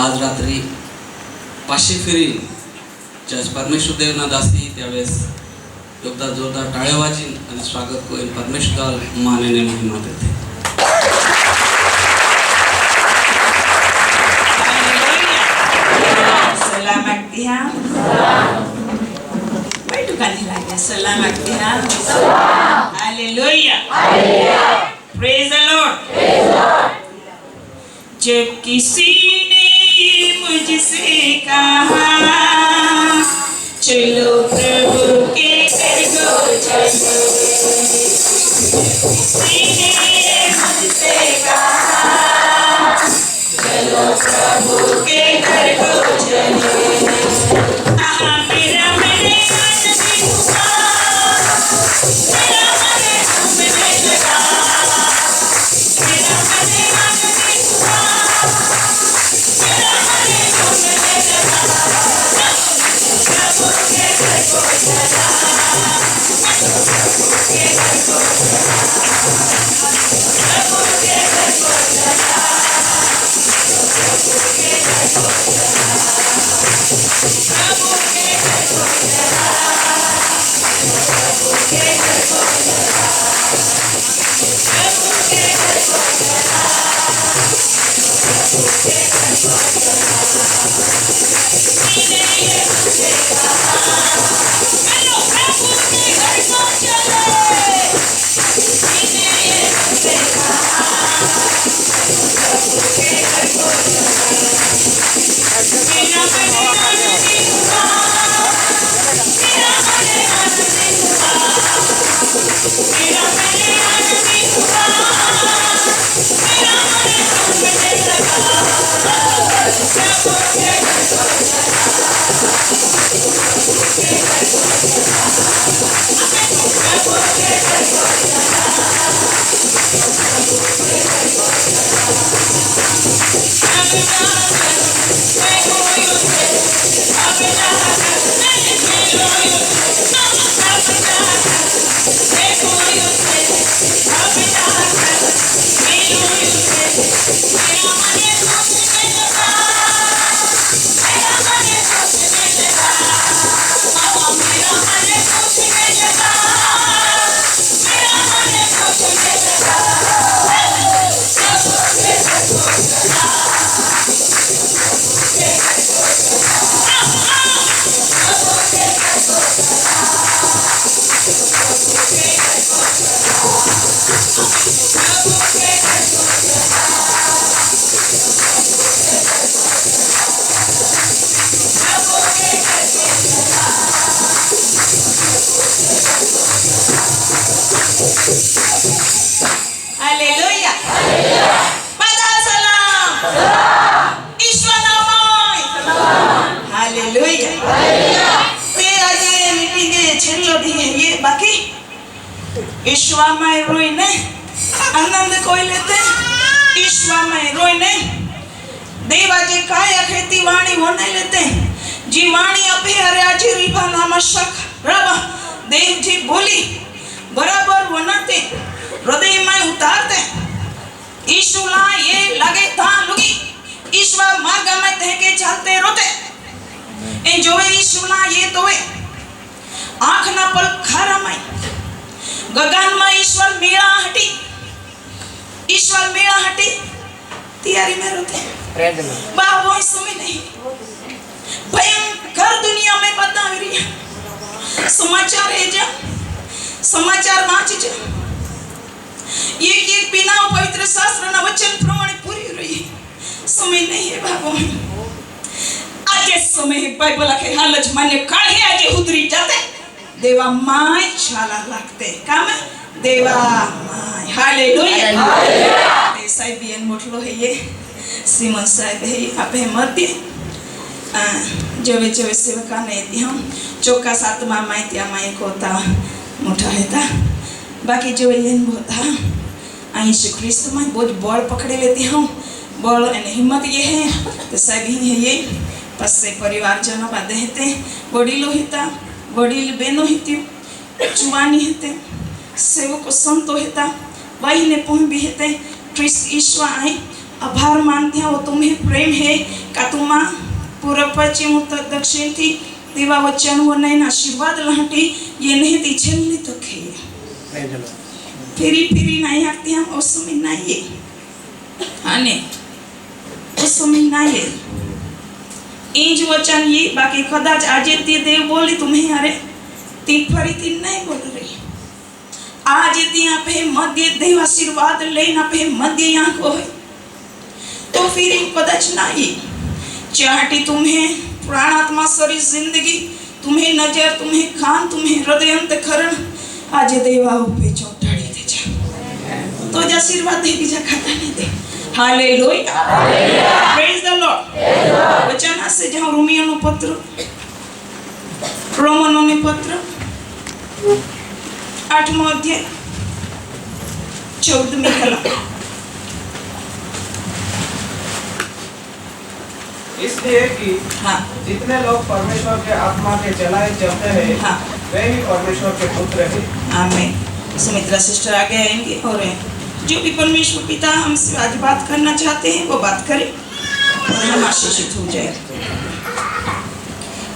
आज रात्री 500 फेरी परमेश्वर देवना दासी त्यावेळेस एकदा जोरदार टाळ्या वाजीन आणि स्वागत करून परमेश्वर मानेने महिमा देते. Selamat Tuhan. Baik tu kan lagi. Selamat Tuhan. Hallelujah. Hallelujah. Praise the Lord. Praise the Lord. जब किसी ने मुझसे कहा चलो प्रभु के घर को चलो, किसी ने मुझसे कहा चलो प्रभु के घर को चलो, मेरा मैंने आनंद हुआ, मेरा मैंने घूमने लगा, मेरा मैंने आनंद हुआ, मेरा मैंने घूमने लगा, प्रभु के घर को चला, प्रभु के घर को चला, प्रभु के घर को चला, प्रभु के घर को चला, प्रभु के घर को चला, प्रभु के घर को चला, प्रभु के घर को चला, प्रभु के घर को चला, मैंने ये मुझे कहा चलो प्रभु के घर को चलो, मैंने ये मुझे कहा प्रभु के घर को चलो, मेरा मैंने आनंद हुआ, मेरा मैंने आनंद हुआ, मेरा मैंने आनंद हुआ, मेरा मैंने घूमने लगा, प्रभु के घर को चला, प्रभु के घर को चला, प्रभु के घर को चला, प्रभु के घर को Okay. છેલ્લો દી ये बाकी ईश्वरमय रोईने आनंद कोई लेते ईश्वरमय रोईने देवाचे काय खेती वाणी वने लेते जी वाणी अपे अरे आजी रिभा नामशक रबा देव जी बोली बराबर वनाते हृदय में उतारते ईशुला ये लगे था लुगी ईश्वर मार्ग में तह के चलते रोते ए जोए ईशुला ये तोए आँख ना पल खारा में गगन में ईश्वर मेला हटी तैयारी में रोते बाबो सुमी नहीं भयंकर दुनिया में बता रही है समाचार है जा समाचार वाँच जा एक बिना पवित्र शास्त्र ना वचन प्रमाण पूरी रही समय नहीं है बाबो आज समय है बाइबल के हालत माने काढे आज उतरी जाते देवा माय छाला लागते काम देवा माय हालेलुया हालेलुया साहेब बियन मोठलो है ये सीमन साहेब है आपे मध्य जेवे जेवे सेवका ने हम चौका सातमा माहिती माई कोता मोठा हेता बाकी जो येन होता यीशु ख्रिस्त में बहुत बड़ पकड़े लेते हम बड़ हिम्मत ये है तो सब ही है ये पस्से परिवार जनों का देहते वडीलो हिता वडील बेनो हिती जुवानी हेते सेवक संतो हेता वही ने पुम भी हेते ख्रिस्त ईश्वर आए आभार मानते हैं वो तुम्हें प्रेम है का तुमा पूर्व पश्चिम उत्तर दक्षिण थी देवा वचन वो नए आशीर्वाद लहटी ये नहीं ती छलनी तो खे फिरी नहीं आती हम उस समय नहीं आने उस समय नहीं इंज वचन ये बाकी कदाच आज ती देव बोली तुम्हें अरे ती फरी ती नहीं बोल रही आज ती यहाँ पे मध्य देव आशीर्वाद लेना पे मध्य यहाँ को है तो फिर कदाच नहीं चाहती तुम्हें प्राणात्मा शरीर जिंदगी तुम्हें नजर तुम्हें खान तुम्हें हृदय अंतःकरण आज देवा पे चौटाड़ी दे जा तो आशीर्वाद दे बीजा खाता नहीं दे हालेलुया प्रेज द लॉर्ड वचन से जहाँ रोमियो नो पत्र रोमनो ने पत्र 8वां अध्याय 14वीं कलम इसलिए कि जितने लोग परमेश्वर के आत्मा के चलाए चलते हैं वे ही परमेश्वर के पुत्र हैं आमीन सुमित्रा सिस्टर आगे आएंगे और जो भी परमेश्वर पिता हमसे आज बात करना चाहते हैं वो बात करें और हम आशीषित हो जाए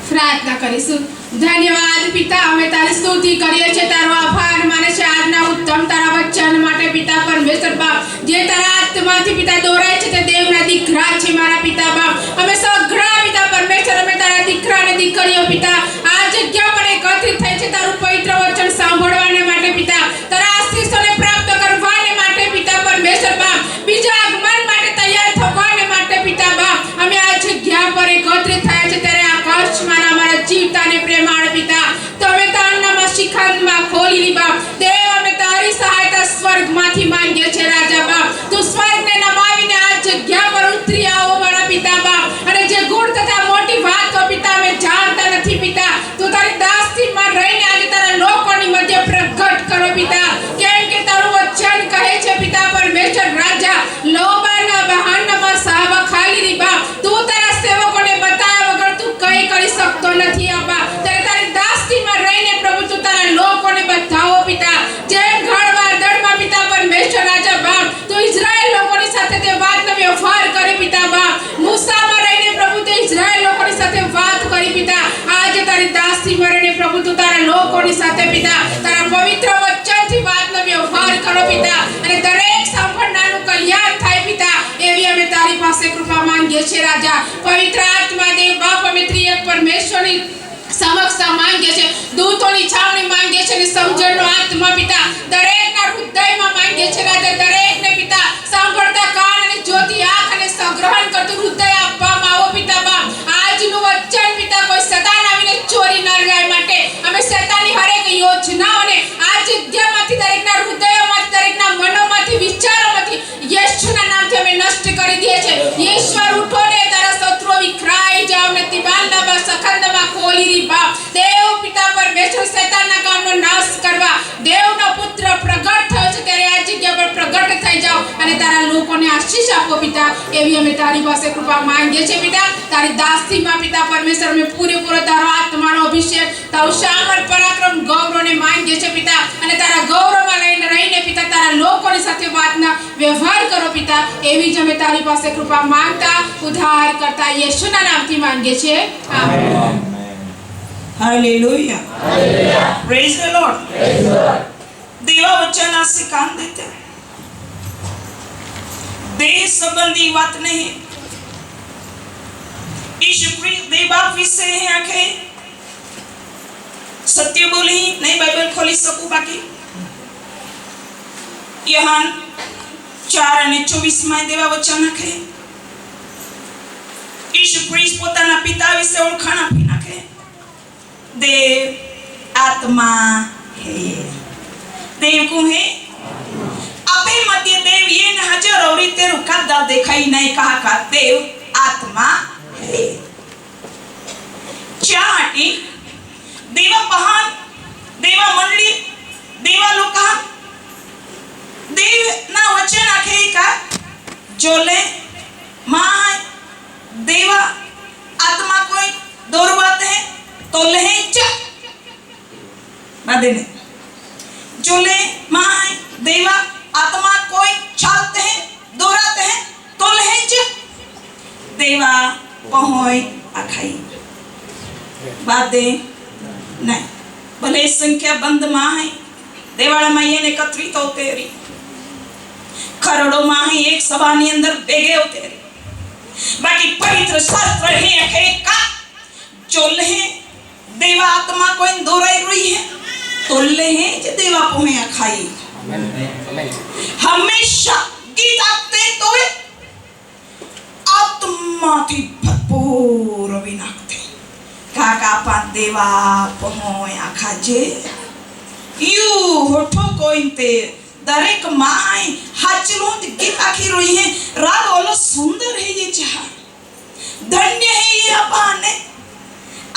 प्रार्थना करीશું धन्यवाद पिता અમે તારી સ્તુતિ કરીએ છે તારો આભાર માને છે આજના ઉત્તમ તારા વચન માટે पिता परमेश्वर बाप જે તારા આત્માથી पिता દોરાય છે તે દેવના દીકરા છે મારા पिता बाप અમે સઘળા पिता परमेश्वर અમે તારા દીકરા અને દીકરીઓ पिता આ જગ્યા પર એકત્રિત થઈ છે તારું પવિત્ર વચન સાંભળવાને માટે पिता તારા આશીષોને પ્રાપ્ત કરવાને માટે पिता परमेश्वर बाप બીજા આગમન માટે તૈયાર થવાને માટે पिता बाप અમે આ જગ્યા પર એકત્રિત થયા છે ત્યારે આકાશ મારા અમારા જીવતાને પ્રેમાળ पिता તમે તારનામાં શિખંડમાં ખોલી લી બાપ દેવ અમે તારી સહાયતા સ્વર્ગમાંથી માંગીએ છે રાજા બાપ તું સ્વર્ગને નમાવીને આ જગ્યા પર ઉતરી આવો મારા पिता बाप અને જે ગુણ તથા મોટી વાત તો पिता અમે જાણતા નથી पिता તું તારી દાસીમાં રહીને આજે તારા લોકોની મધ્ય પ્રગટ કરો पिता કેમ કે તારું વચન કહે છે पिता પરમેશ્વર રાજા લોબાના બહાનામાં સાવા ખાલી રી બાપ તું તારા સેવકોને બતાવ્યા વગર તું કઈ કરી શકતો નથી અબા ત્યારે તારી દાસીમાં રહીને પ્રભુ તું તારા લોકોને બતાવો पिता જેમ ઘડવા દળમાં पिता પરમેશ્વર રાજા બાપ તું ઇઝરાયલ લોકોની સાથે તે વાતનો વ્યવહાર કરી पिता बाप મૂસામાં રહીને પ્રભુ તે ઇઝરાયલ લોકોની સાથે વાત કરી पिता આજે તારી દાસીમાં રહીને પ્રભુ તું તારા લોકોની સાથે पिता તારા પવિત્ર વચનથી વાતનો વ્યવહાર કરો पिता અને દરેક સાંભળનારનું કલ્યાણ થાય पिता એવી અમે તારી પાસે કૃપા માંગીએ છીએ રાજા પવિત્ર આત્મા દેવ બાપ અમે ત્રિએક પરમેશ્વરની સમક્ષ માંગીએ છીએ દૂતોની છાવણી માંગીએ છીએ અને સમજણનો આત્મા पिता દરેકના હૃદયમાં માંગીએ છીએ રાજા દરેકને पिता સાંભળતા કાન અને જ્યોતિ આંખ અને સંગ્રહણ કરતું હૃદય આપવામાં આવો पिता બાપ આજનું વચન पिता કોઈ સદાન આવીને ચોરી ન જાય માટે અમે શૈતાનની હરેક યોજનાઓને આ જગ્યામાંથી દરેકના હૃદયોમાંથી દરેકના મનોમાંથી વિચારોમાંથી યેશુના નામથી અમે નષ્ટ કરી દઈએ છીએ ઈશ્વર ઉઠો ને તારા શત્રુઓ વિખરાઈ જાવ ને તિબાલના સખંડમાં ખોલી રી બાપ દેવ पिता परमेश्वर शैतान आशीष आपको पिता। ये भी हमें तारी पास से कृपा मांगे छे पिता। तारी दासी मां पिता परमेश्वर में पूरे तारो आत्मानो अभिषेक तारो सामर्थ पराक्रम गौरव ने मांगे छे पिता। અને તારા ગૌરવમાં લઈને રહીને પિતા તારા લોકોની સાથે વાતના વ્યવહાર કરો પિતા। એવી જ અમે તારી પાસે કૃપા માંગતા ઉદ્ધાર કરતા યેશુના નામથી માંગે છે amen. Hallelujah praise the Lord. देवा वचन से काम देते देह संबंधी बात नहीं। यीशु क्रिस्त देव बाप विषय है आखे सत्य बोली नहीं बाइबल खोली सकू बाकी यूहन्ना 4:24 में देवा वचन आखे यीशु क्रिस्त પોતાના પિતા વિશે ઓળખાણ આપી નાખે देव आत्मा है। देव को है अपे मध्य देव ये न हजर और तेरु कदा दिखाई नहीं कहा का देव आत्मा है। चाटी देवा पहान देवा मंडली देवा लोका देव ना वचन आखे का जोले मां देवा आत्मा कोई दौरवत है तो लहेंच बादेने जोले मां देवा आत्मा कोई चालते हैं दौराते हैं तो लहेंच देवा पहोय अखाई बादे नहीं भले संख्या बंद मां है देवाड़ा मां ये ने एकत्रित होते री करोड़ों मां है एक सभा ने अंदर बेगे होते री बाकी पवित्र शास्त्र है अखे का जोले देवा आत्मा कोई दोराई रुई है तोले हैं जे देवा पोहे अखाई हमेशा गीत आते तो आत्मा थी भरपूर विनाकते काका पा देवा पोहे अखाजे यू होठो कोई ते दरेक माय हाचलो गीत आखी रुई है राग ओलो सुंदर है ये जहां धन्य है ये अपाने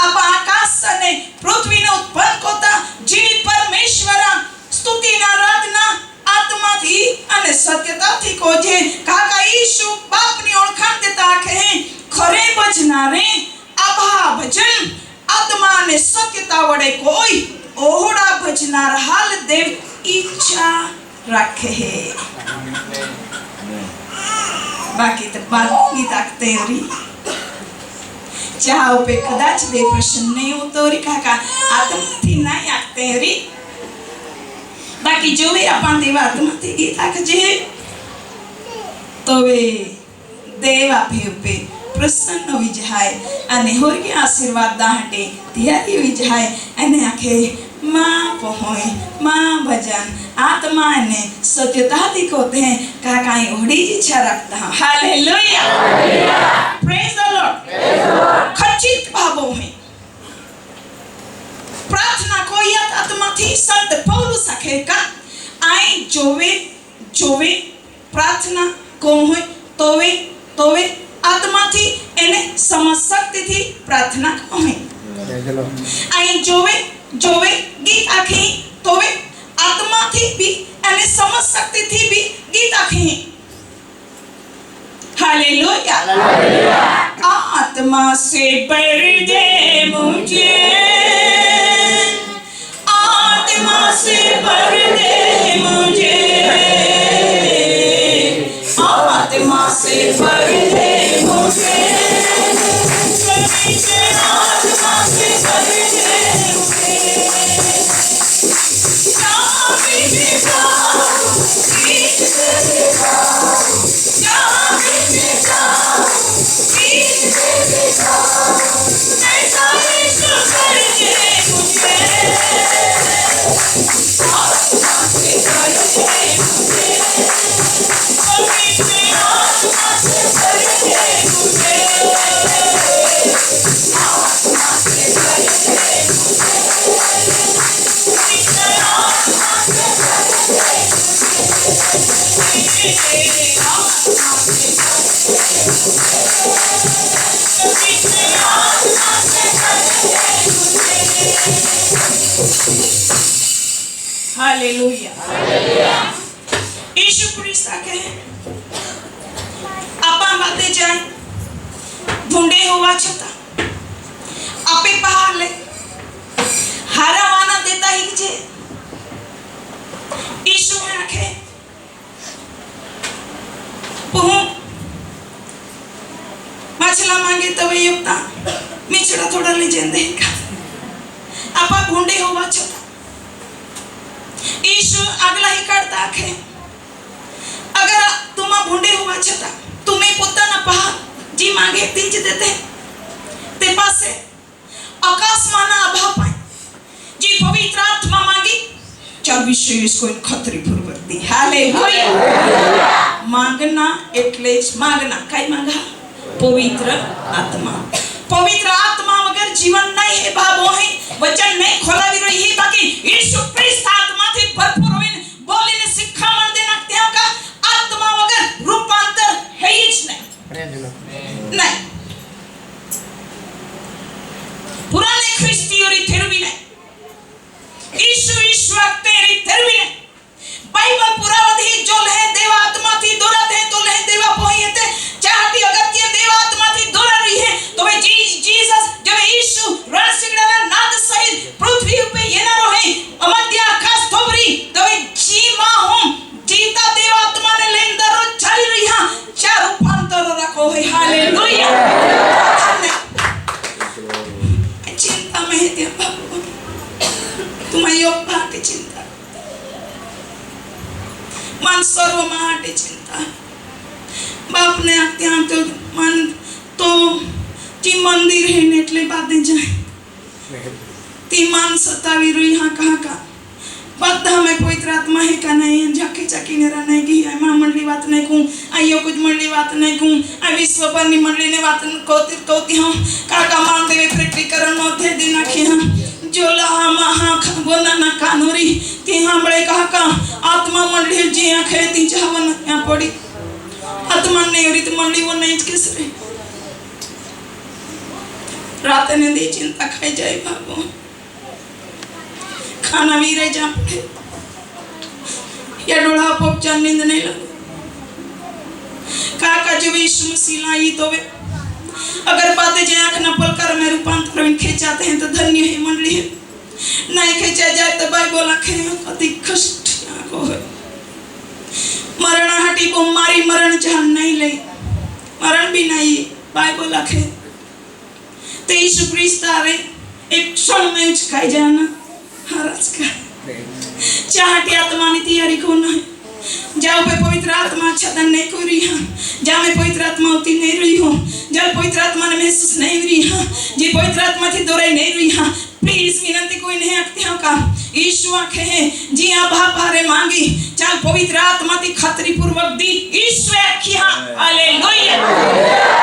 अब आकाश ने पृथ्वी ने उत्पन्न कोता जीवित परमेश्वरा स्तुति आराधना आत्मा थी अने सत्यता थी कोजे काका यीशु बाप ने ओळखाण देता आखे खरे भजनारे आभा भजन आत्मा ने सत्यता वडे कोई ओहड़ा भजनार हाल देव इच्छा रखे है। बाकी तो बात की ताकते री चाहो पे कदाच दे प्रश्न नहीं हो तो री काका आत्मा थी नहीं आते री बाकी जो भी अपन देवा आत्मा थी गीत आखजे तो वे देवा पे प्रसन्न हुई जाए अने होर के आशीर्वाद दाहटे तियारी हुई जाए अने आखे मां पोहोय मां भजन आत्मा ने सत्यता दिखोते हैं काका ओड़ी इच्छा रखता हूं। Hallelujah praise the lord. खचित भावों में प्रार्थना कोई आत्मा थी संत पौलुस आखे का आई जोवे प्रार्थना को होय तोवे आत्मा थी एने समझ सकती थी प्रार्थना को होय आई जोवे गीत आखी तोवे आत्मा थी भी एने समझ सकती थी भी गीत आखी। हालेलुया आत्मा से भर दे मुझे आत्मा से भर दे मुझे आत्मा से भर दे मुझे आत्मा से भर दे मुझे हालेलुया यीशु क्रिस्त आके बाते जाए भूंडे होवा छता आपे पहाले हारा वाना देता ही जे ईशु में आखे पुहु मछला मांगे तो वे युक्ता मिचड़ा थोड़ा ले जेंदे का आपा भूंडे होवा छता ईशु अगला ही करता आखे अगर तुम भूंडे होवा छता तुम्हें पोताना पहा जी मांगे तीज देते ते पासे आकाश माना अभाव पाए जी पवित्र आत्मा मांगी चार विशेष कोई खतरी पूर्वती हालेलुया मांगना એટલે જ मांगना काय मांगा पवित्र आत्मा वगैर जीवन नहीं है बाबो है वचन नहीं खोलावी रही है बाकी यीशु ख्रिस्त आत्मा थी भरपूर होइन बोलीने शिखामण देना त्या का आत्मा वगैर रूपांतर है ही नहीं पुराने ख्रिस्तियोरी थेरवी नहीं यीशु तेरी थेरवी नहीं बाइबल पुरावधी जो लहे देव आत्मा थी दोरा थे तो लहे देवा पोहियते चाहती अगर ये देव आत्मा थी दोरा रही है तो वे जीसस जब यीशु रण सिगड़ा नाद सहित पृथ्वी पे ये ना रहे अमध्य आकाश थोबरी तो वे जी मां हूं जीता देव आत्मा ने लेंदर चली रही हां चार रूपांतर रखो है हालेलुया चिंता में है बाबू तुम्हारी योग्यता की चिंता मन सर्व माटे चिंता बाप ने आत्या तो मन तो जी मंदिर है नेटले बातें जाए ती मन सतावी रही हाँ कहाँ का बद्धा में पवित्र आत्मा है का नहीं जाके जाके नेरा नहीं की आई मां मंडली बात नहीं कहूं आइयो कुछ मंडली बात नहीं कहूं आई विश्व पर नि मंडली ने बात कोती हूं काका मान देवे प्रैक्टिकरण नो थे दिन आखी हां जोला महा बोना ना कानूरी ती हमळे कहा का आत्मा मंडली जी आखे ती चावन यहां पड़ी आत्मा ने उरी तो मंडली वो नहीं किस रे रात ने दी चिंता खाई जाए बाबू खाना भी रह जा या डोला पोप जान नींद नहीं लग काका जो यीशु मसीह लाई तो वे अगर बातें जे आंख न पलकर में रूपांतर में खींचाते हैं तो धन्य है मंडली है नहीं खींचा जाए तो बाइबल आखे अति कष्ट को है मरण हटी बीमारी मरण जान नहीं ले मरण भी नहीं बाइबल आखे तो यीशु ख्रिस्त आवे एक क्षण में उचकाई जाना हरस का चाहती आत्मा ने तैयारी कौन है जाओ पे पवित्र आत्मा छदन नहीं कर रही हां जा मैं पवित्र आत्मा होती नहीं रही हूं जब पवित्र आत्मा ने महसूस नहीं रही हां जी पवित्र आत्मा थी दोरे नहीं रही हां प्लीज विनती कोई नहीं आखते हो का यीशु आखे है जी आभा पारे मांगी चल पवित्र आत्मा थी खतरी पूर्वक दी यीशु आखी हां हालेलुया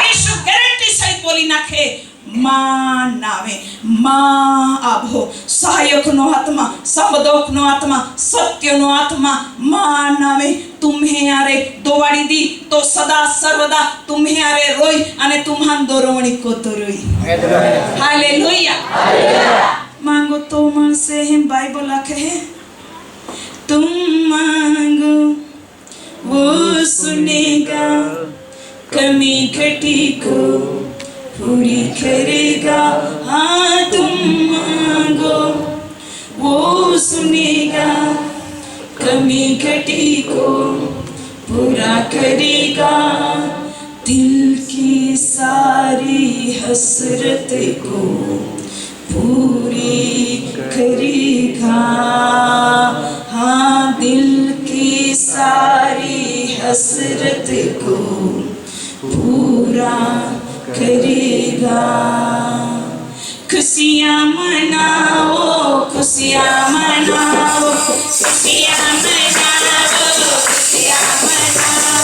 यीशु गारंटी सहित बोली नाखे मां नावे मां आभो सहायक नो आत्मा संबोधक नो आत्मा सत्य नो आत्मा मां नावे तुम्हें आरे दोवाड़ी दी तो सदा सर्वदा तुम्हें आरे रोई अने तुम्हान दोरोवणी को तो रोई हालेलुया मांगो तो मन से हम बाइबल आखे है तुम मांगो वो सुनेगा कमी घटी को पूरी करेगा हाँ तुम मांगो वो सुनेगा कमी घटी को पूरा करेगा दिल की सारी हसरत को पूरी करेगा हाँ दिल की सारी हसरत को पूरा करेगा खुशियाँ मनाओ खुशियाँ मनाओ खुशियाँ मनाओ खुशियाँ मनाओ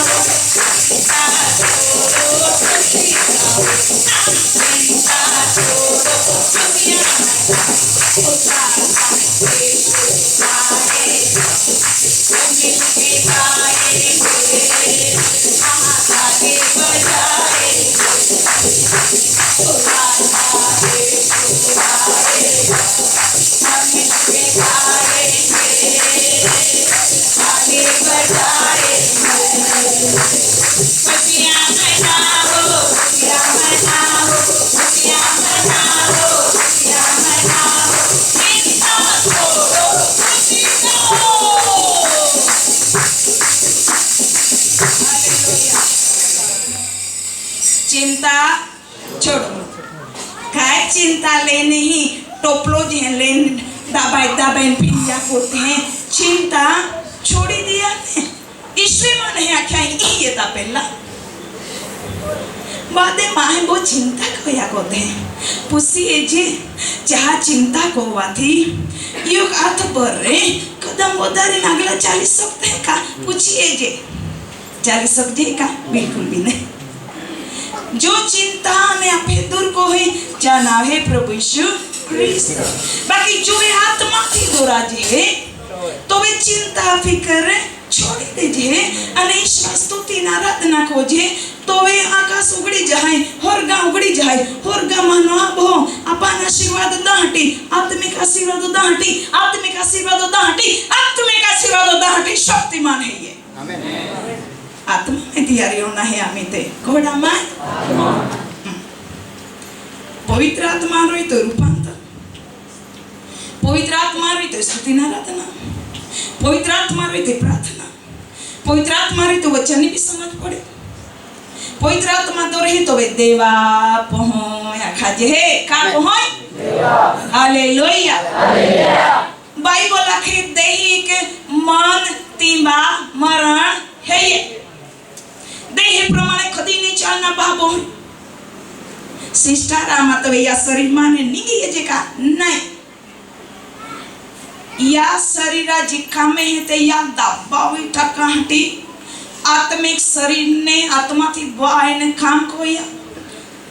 चिंता लेने ही टोपलो जे लेन दाबाई पिंजा होते हैं चिंता छोड़ी दिया ने ईश्वर मन है आख्या ये ता पहला बादे माहे वो चिंता कोया कोते हैं पुसी जे जहाँ चिंता को वाथी योग अर्थ पर रे कदम उधारी नागला 40 सकते हैं का पूछिए जे 40 सकते हैं का बिल्कुल भी नहीं जो चिंता ने अपने दूर को है जाना है प्रभु यीशु क्रिस्त बाकी जो है आत्मा की दोरा जे तो वे चिंता फिकर छोड़ी दीजिए अनेश स्तुति आराधना को जे तो वे आकाश उगड़ी जाए होरगा उगड़ी जाए होरगा मानो आबो अपन आशीर्वाद दाहटी आत्मिक आशीर्वाद दाहटी आत्मिक आशीर्वाद दाहटी आत्मिक आशीर्वाद दाहटी शक्तिमान है ये आमेन आत्मा में तैयारी होना है आमिते घोड़ा मान पवित्र आत्मा रोई तो रूपांतर पवित्र आत्मा रोई तो स्तुति आराधना पवित्र आत्मा रोई तो प्रार्थना पवित्र आत्मा रोई तो वचन भी समझ पड़े पवित्र आत्मा तो रही तो वे देवा पहुँच खाजे है का पहुँच हालेलुया बाइबल आखे दैहिक मन तीबा मरण है ये देह प्रमाणे कदी नहीं चलना बाबो सिस्टर आमा तो या शरीर माने नहीं ये जेका नहीं या शरीरा जिका में है ते या दबावी टकाहटी आत्मिक शरीर ने आत्मा थी बाय ने काम कोया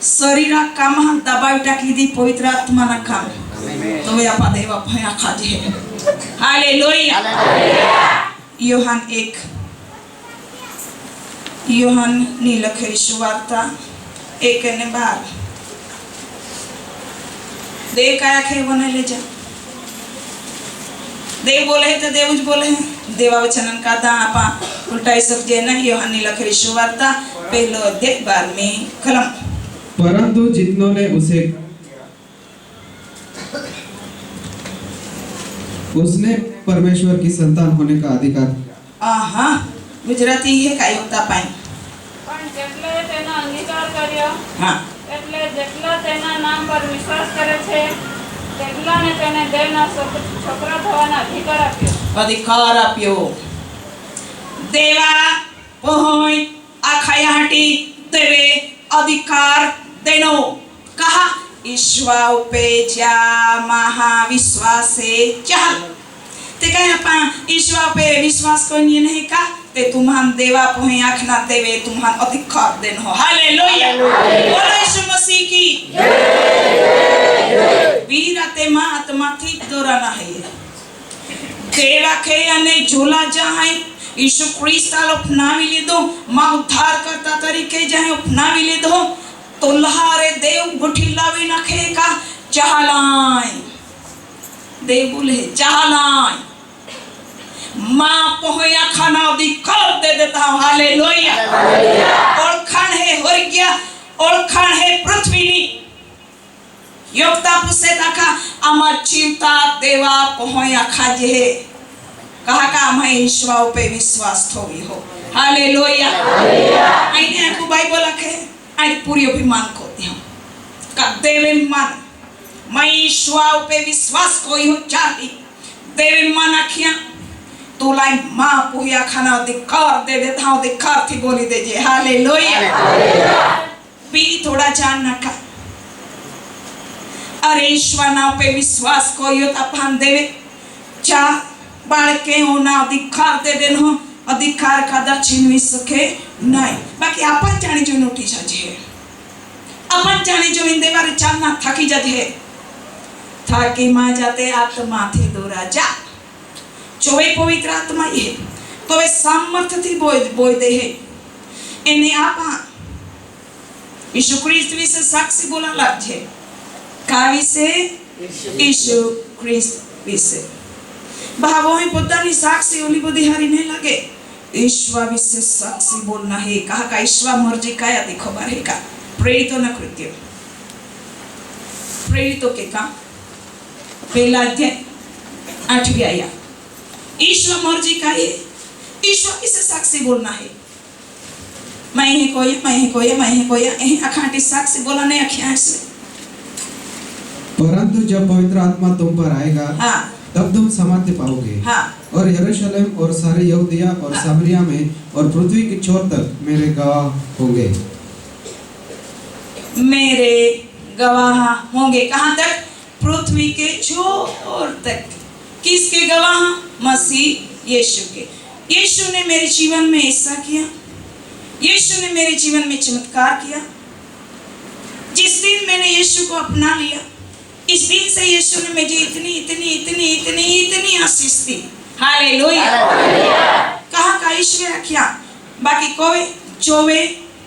शरीरा काम दबावी टकी दी पवित्र आत्मा ना काम तो वे आपा देवा भया खाजे है हालेलुया योहान नीलखे सुवार्ता 1:12 देव काया खे बने ले जा देव बोले है तो देव बोले हैं देवा वचनन का दा आपा उल्टा सब जे नहीं योहान नीलखे सुवार्ता पहलो अध्याय 12वें कलम परंतु जितनों ने उसने परमेश्वर की संतान होने का अधिकार आहा गुजराती है काय होता पाए पण જેટલે તેનો અંગીકાર કર્યો हां એટલે જેટલા તેના નામ પર વિશ્વાસ કરે છે તેટલાને તેને દેવના છોકરા થવાના અધિકાર આપ્યો देवा पहोय आखायाटी देवे अधिकार देनो कहा ईश्वा उपे जा महाविश्वासे चल ते काय आपा ईश्वा पे विश्वास कोनी नहीं का ते तुम्हान देवा पहोय आखना देवे तुम्हान अधिकार देन हो हालेलुया बोलो यीशु मसीह की जय वीरते मां आत्मा थी दोराना है देवा के अने झोला जाए यीशु ख्रिस्त अपनावी लीधो मां उद्धार करता तरीके जाए अपनावी लीधो तो लहारे देव गुठी लावी नखेगा चाहलाय देव बोले चाहलाय मां पहोया खाना अधिकार दे देता हूं हालेलुया ओळखाण है होरग्या ओळखाण है पृथ्वीनी योगता पुसे दाखा आमा चिंता देवा पहोया खाजे है कहा का मैं ईश्वर पे विश्वास थोड़ी हो हालेलुया आईने को बाइबल लिखे आई पूरी अभिमान को दिया का देवे मन मैं ईश्वर पे विश्वास कोई हो चाहती देवे मन आखिया तो लाई मां पुहिया खाना अधिकार दे देता हूं अधिकार थी बोली दे जे हालेलुया भी थोड़ा जानना का अरे ईश्वर ना पे विश्वास कोई हो तपन देवे चा बाळके होना अधिकार दे देनो अधिकार कदा छीनवी सके नहीं बाकी अपन जानी जो नोटी जाजे अपन जानी जो इन देवारे चालना थकी जाते थाकी मां जाते आत्मा थी दोरा जा जो वे पवित्र आत्मा ये तो वे सामर्थ्य थी बोय दे है इन्हें आपा यीशु ख्रिस्त विसे साक्षी बोला लागे कावी से यीशु ख्रिस्त विसे भावों में पोतानी साक्षी ओली बदी हारी नहीं लगे ईश्वर विशेष साक्षी बोलना है कहा का ईश्वर मर्जी काया देखो बारे का प्रेरितों न कृत्य प्रेरितों के काम पहला अध्याय 8वीं आया ईश्वर मर्जी का ये ईश्वर विशेष साक्षी बोलना है मैं ही कोया यही अखाटी साक्षी बोला नहीं अखियां से परंतु जब पवित्र आत्मा तुम पर आएगा हाँ तब तुम सामर्थ्य पाओगे हाँ और यरूशलेम और सारे यहूदिया और सामरिया में और पृथ्वी की छोर तक मेरे गवाह होंगे। मेरे गवाह होंगे। कहाँ तक? पृथ्वी के छोर तक। किसके गवाह? मसीह यीशु के। यीशु ने मेरे जीवन में ऐसा किया, यीशु ने मेरे जीवन में चमत्कार किया। जिस दिन मैंने यीशु को अपना लिया, इस दिन से यीशु ने मुझे इतनी इतनी इतनी इतनी इतनी आशीष दी। हालेलुया। कहाँ का ईश्वर क्या? बाकी कोई जोवे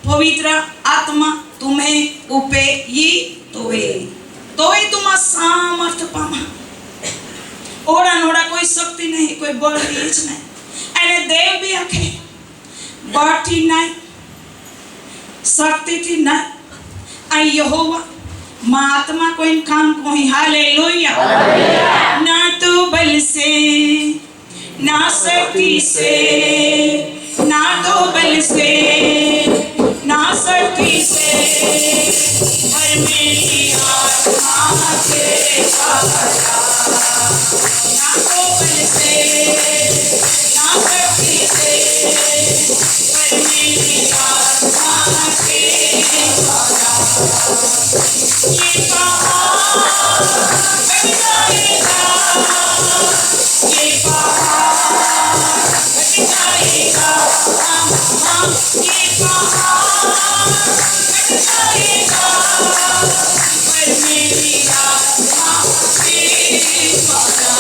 पवित्र आत्मा तुम्हें उपे ये तोवे तुम सामर्थ पामा। ओड़ा नोड़ा कोई शक्ति नहीं, कोई बल नहीं। अरे देव भी आखे बाठी नहीं, शक्ति थी नहीं। आई यहोवा महात्मा को इन काम को ही। हालेलुया। ना तो बल से ना शक्ति से, ना तो बल से ना शक्ति से, पर मेरी आत्मा के द्वारा। ना तो बल से ना शक्ति से, पर मेरी आत्मा के द्वारा। ये पहाड़ बन जाएगा, ये पहाड़ बन जाएगा, ये पहाड़ बन जाएगा, पर मेरी आत्मा के द्वारा,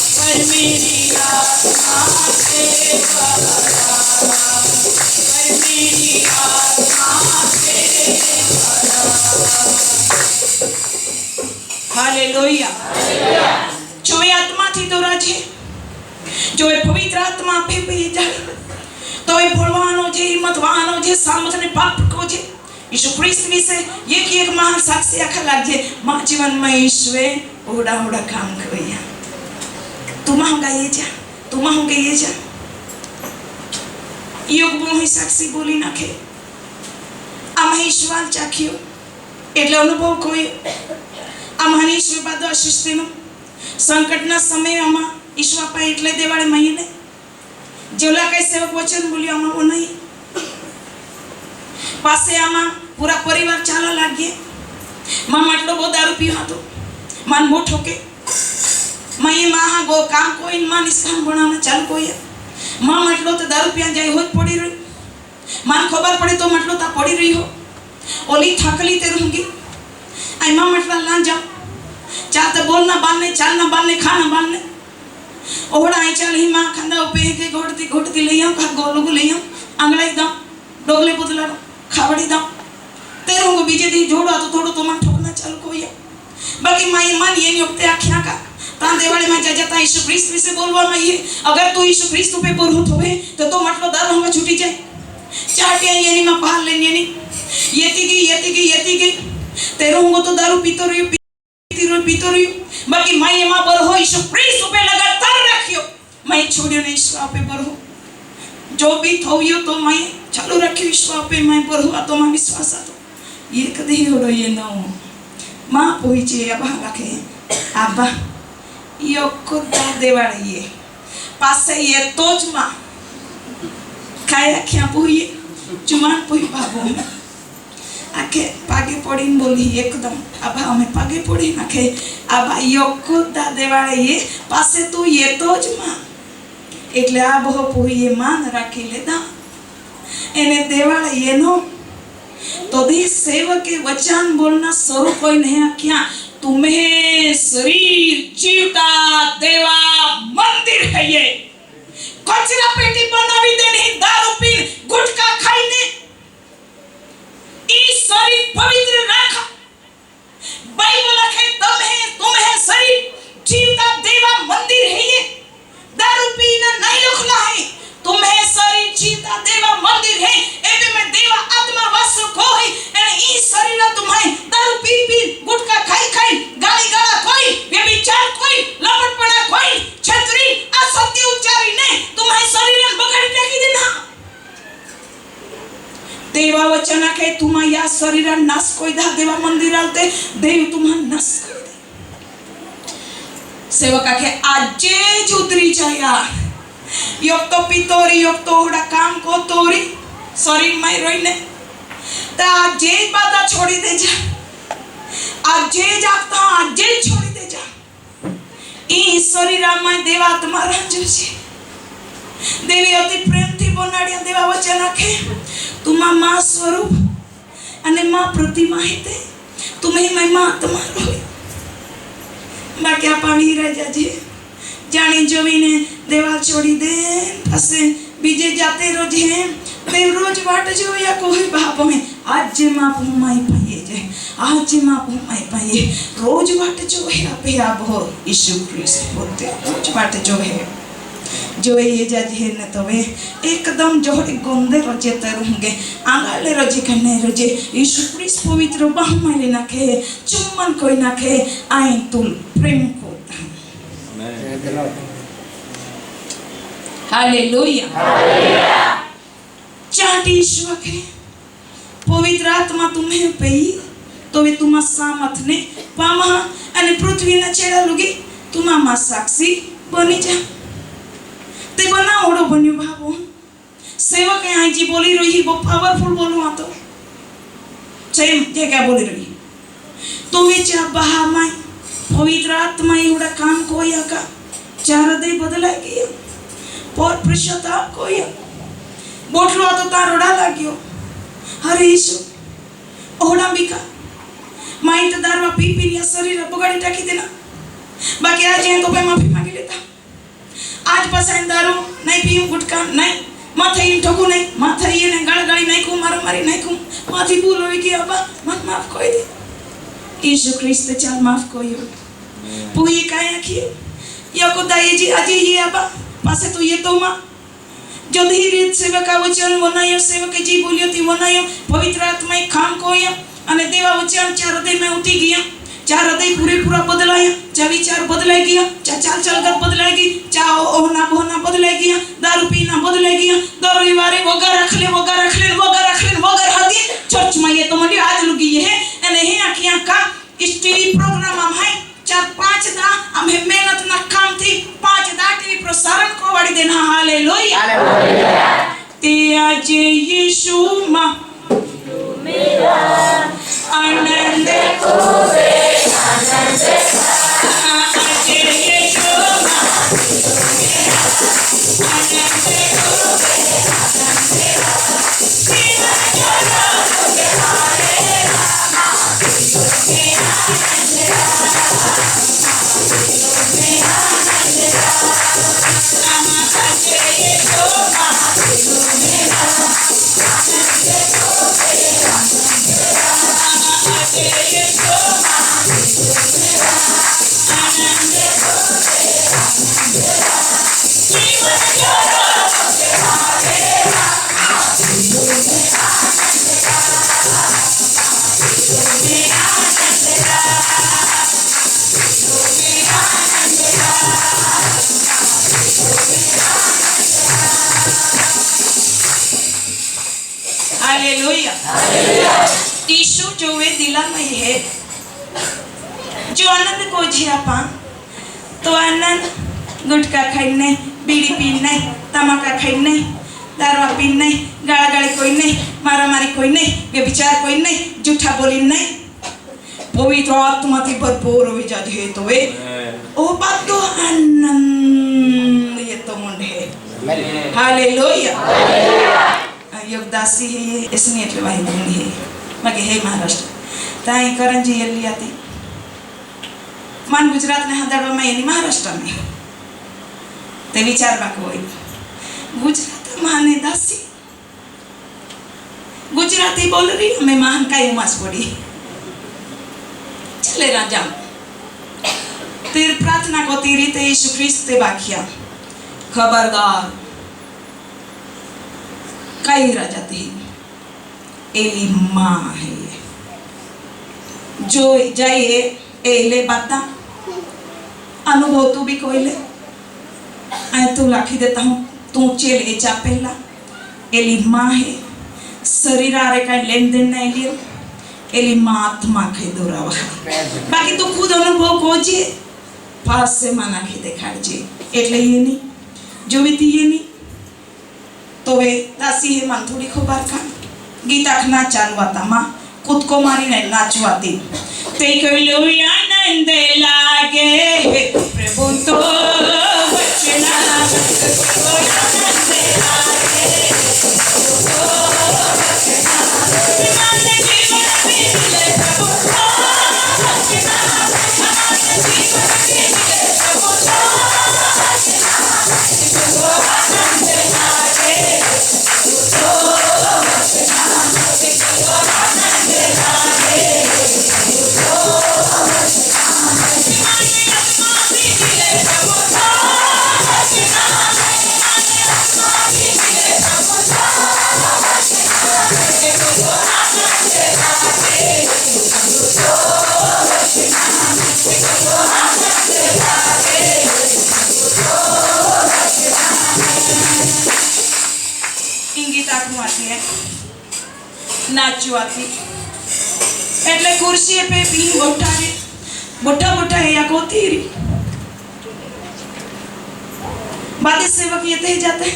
पर मेरी आत्मा के द्वारा, पर मेरी आत्मा के द्वारा। हालेलुया। जो ये आत्मा थी तो राजे, जो ये पवित्र आत्मा पे भेजा, तो ये भगवान हो जे, हिम्मतवान हो जे, सामर्थ ने पाप को जे, यीशु ख्रिस्त में से एक महान साक्षी आखा लाग जे, मां जीवन में ईश्वर ओड़ा ओड़ा काम करिया। तुम होगा ये जा, तुम होगा ये जा। योग बोही साक्षी बोली नाखे। आम ईश्वर चाख्यो, એટલે અનુભવ કોઈ આમાં ઈશ્વર બાદ આશીષનો સંકટના સમયમાં ઈશ્વર પા એટલે દેવાળે મહિને જેલા કઈ સેવક વચન બોલ્યો આમાં ઓ નહીં પાસે આમાં પૂરા પરિવાર ચાલવા લાગ્યે। માં માટલો બહુ દારૂ પીયો હતો, માન બહુ ઠોકે। મઈ માં ગો કામ કોઈ માં નિષ્કામ બનાવના ચાલુ કોઈ માં માટલો તો દારૂ પીયા જાય હોત પડી રહી। માન ખબર પડે તો માટલો તા પડી રહી हो। ओली थकली ते रहूंगी। आई माँ मटला लान जाओ, चाहते बोलना बांधने, चालना बांधने, खाना बांधने। ओड़ा आई चल ही माँ खंडा उपे के घोटती ले आऊं, खा गोलू को ले आऊं, अंगड़ाई दाऊं, डोगले पुतला खावड़ी दाऊं। तेरे को बीजे दी जोड़ा तो थोड़ो तो मन ठोकना चालू कोई है। बाकी माँ ये मान ये नहीं उगते आँखियाँ का। तां देवाले में जाता यीशु ख्रिस्त में से बोलवा में ये, अगर तू यीशु ख्रिस्त पे पुरुष होवे तो मतलब दारू होगा छूटी जाए। चाटिया ये नहीं माँ पहाड़ लेने नहीं। येती गई तेरे होंगे तो दारू पीतो रही। बाकी मैं ये माँ बर हो यीशु ख्रिस्त पे लगातार रखियो। मैं छोड़ियो नहीं ईश्वर पे बर हो। जो भी थोवियो तो मैं चालू रखियो ईश्वर पे मैं बर हो तो मैं विश्वास आ तो ये कदे होड़ो ये ना हो। माँ पोईचे अबा लखे अबा यो खुदा देवाड़े ये पासे ये तोज माँ खाया क्या पोईए जुमान पोई बाबू आखे पागे पड़ी बोली एकदम अबा हमें पागे पड़ी नाखे अबा यो खुदा देवाड़े ये पासे तू ये तोज माँ એટલે આ બહુ પોઈએ માન રાખી લેતા એને દેવાળે એનો તો દી સેવકે વચન બોલના શરૂ કોઈ નહીં આખ્યા तुम्हें शरीर जीवता देवा मंदिर है ये कचरा पेटी बनावी देनी दारू पी गुटखा खाईने इस शरीर पवित्र रखा बाइबल है तुम्हें शरीर जीवता देवा मंदिर है ये दारू पीना नहीं लिखला है तुम्हें शरीर जीवता देवा मंदिर है एबे में देवा आत्मा वास को है एने ई शरीर तुम्हें दारू पी गुटखा खाई गाली गाला कोई व्यभिचार कोई लपटपना कोई छतरी असत्य उच्चारी ने तुम्हें शरीर बगाड़ी नाखी दे शरीर नाश कोई दा देवा मंदिर आलते देव तुम्हारा नाश कोई दे सेवका के आजे जुतरी जाया योग तो पितोरी योग तो उड़ा काम को तोरी शरीर में रोइने ता आजे बाधा छोड़ी दे जा आजे जागता आजे छोड़ी दे जा ई शरीर में देवा तुम्हारा जोशी देवी अति प्रेम थी बोनाड़िया देवा वचन रखे तुम्हारा माँ स्वरूप अने माँ प्रतिमा हिते तुम्हें मैं माँ तुम्हारा हो बाकी पानी रह जाजे जाने जोवी ने देवाल छोड़ी दे असे बीजे जाते रोज हैं देव रोज बाट जो या कोई बाप में आज माँ भूमाई पाइए जे आज माँ भूमाई पाइए रोज बाट जो है आपे आप हो यीशु क्रिस्ट बोलते रोज बाट जो है जो ये जाजे न तवे एकदम जोड़े गोंदे रोजे तरुंगे आंगले रोजे कन्ने रोजे यीशु क्रिस्ट पवित्र बाहुमाले नाखे चुम्बन कोई नाखे आई तुल प्रेम को हालेलुया चाटी ईश्वर के पवित्र आत्मा तुम्हें पेई तो वे तुम्हारा सामर्थ ने पामा अने पृथ्वी न छेड़ा लुगी तुम्हारा मां साक्षी बनी जा ते बना ओडो बन्यो भावो सेवक आई जी बोली रही वो पावरफुल बोलूं आ तो सेम जे क्या बोली रही तो वे चा बहा माई पवित्र आत्मा एवढा काम कोया का चार दे बदला गया पर प्रशता कोया बोटलो तो तारोडा लाग्यो हरे यीशु ओडा बिका माई तो दारवा पी पी या शरीर बगाड़ी टाकी देना बाकी आज हैं तो पे माफी मांगी लेता आज पसंद दारू नहीं पीऊं गुटखा नहीं माथे इन ठोकू नहीं माथे ये नहीं गड़गड़ी नहीं को मारो मारी नहीं को माथी भूल हुई कि अब्बा मत माफ कोई दे यीशु क्रिस्त चल माफ कोई हो पूरी काया की या को दाई जी आज ये अब्बा पासे तो ये तो मां जो धीरे सेवका वचन वनायो सेवक जी बोलियो ती वनायो पवित्र आत्मा काम कोया अने देवा वचन चार दे में उठी गया चार हृदय पूरे पूरा बदलाया चा विचार बदलाई गया चा चाल चलगत बदलाई गई चा ओहना बोहना बदलाई गया दारू पीना बदलाई गया दर रविवारे वगर रख ले हदी चर्च में ये तो मंडी आज लुगी ये है अने हे आखियां का टीवी प्रोग्राम हम है 4-5 दा हमें मेहनत ना काम थी 5 दा टीवी प्रसारण को वाड़ी देना हालेलुया ते आज यीशु मां मेरा आनंद होवे आनंद आज यीशु मां आनंद होवे हालेलुया यीशु जो वे दिला में है जो आनंद को झियापा तो आनंद गुटखा खाइने बीड़ी पीने तमाका खाइने दारू पीने गाला गाली कोई नहीं मारा मारी कोई नहीं व्यभिचार कोई नहीं झूठा बोली नहीं पवित्र आत्मा थी भरपूर हो जाती है तो वे ओ बात तो आनंद ये तो मुंड है हालेलुया योगदासी है ये इसने એટલે વાહી બની है मगे है महाराष्ट्र ताई करंजी एली आती मान गुजरात ने हदाड़वा में एनी महाराष्ट्र में ते विचार बाको होई गुजरात माने दासी गुजराती बोल रही हमें महान का उमास पड़ी चले राजा तेरी प्रार्थना को तेरी ते यीशु ख्रिस्त ते बाकिया खबरदार कई राजा थी एली माँ है जो जाइए एले बाता अनुभव तू भी कोई ले आए तू लाखी देता हूँ तू चेल एचा पहला एली माँ है शरीर आरे का लेन देन नहीं लियो एली माँ आत्मा खाई दोरावा बाकी तो खुद अनुभव कोजे पास से माना खी देखाड़जे એટલે ये नहीं जो भी थी ये नहीं तो वे दासी हे मन थोड़ी खबर का गीता खना चालवाता माँ खुद को मारी नहीं नाचवाती ते कहलो आनंद लागे प्रभु तो वचना नाचवाती એટલે कुर्सी पे भी बोटा बोटा या गोतीरी बाद सेवक ये ते जाते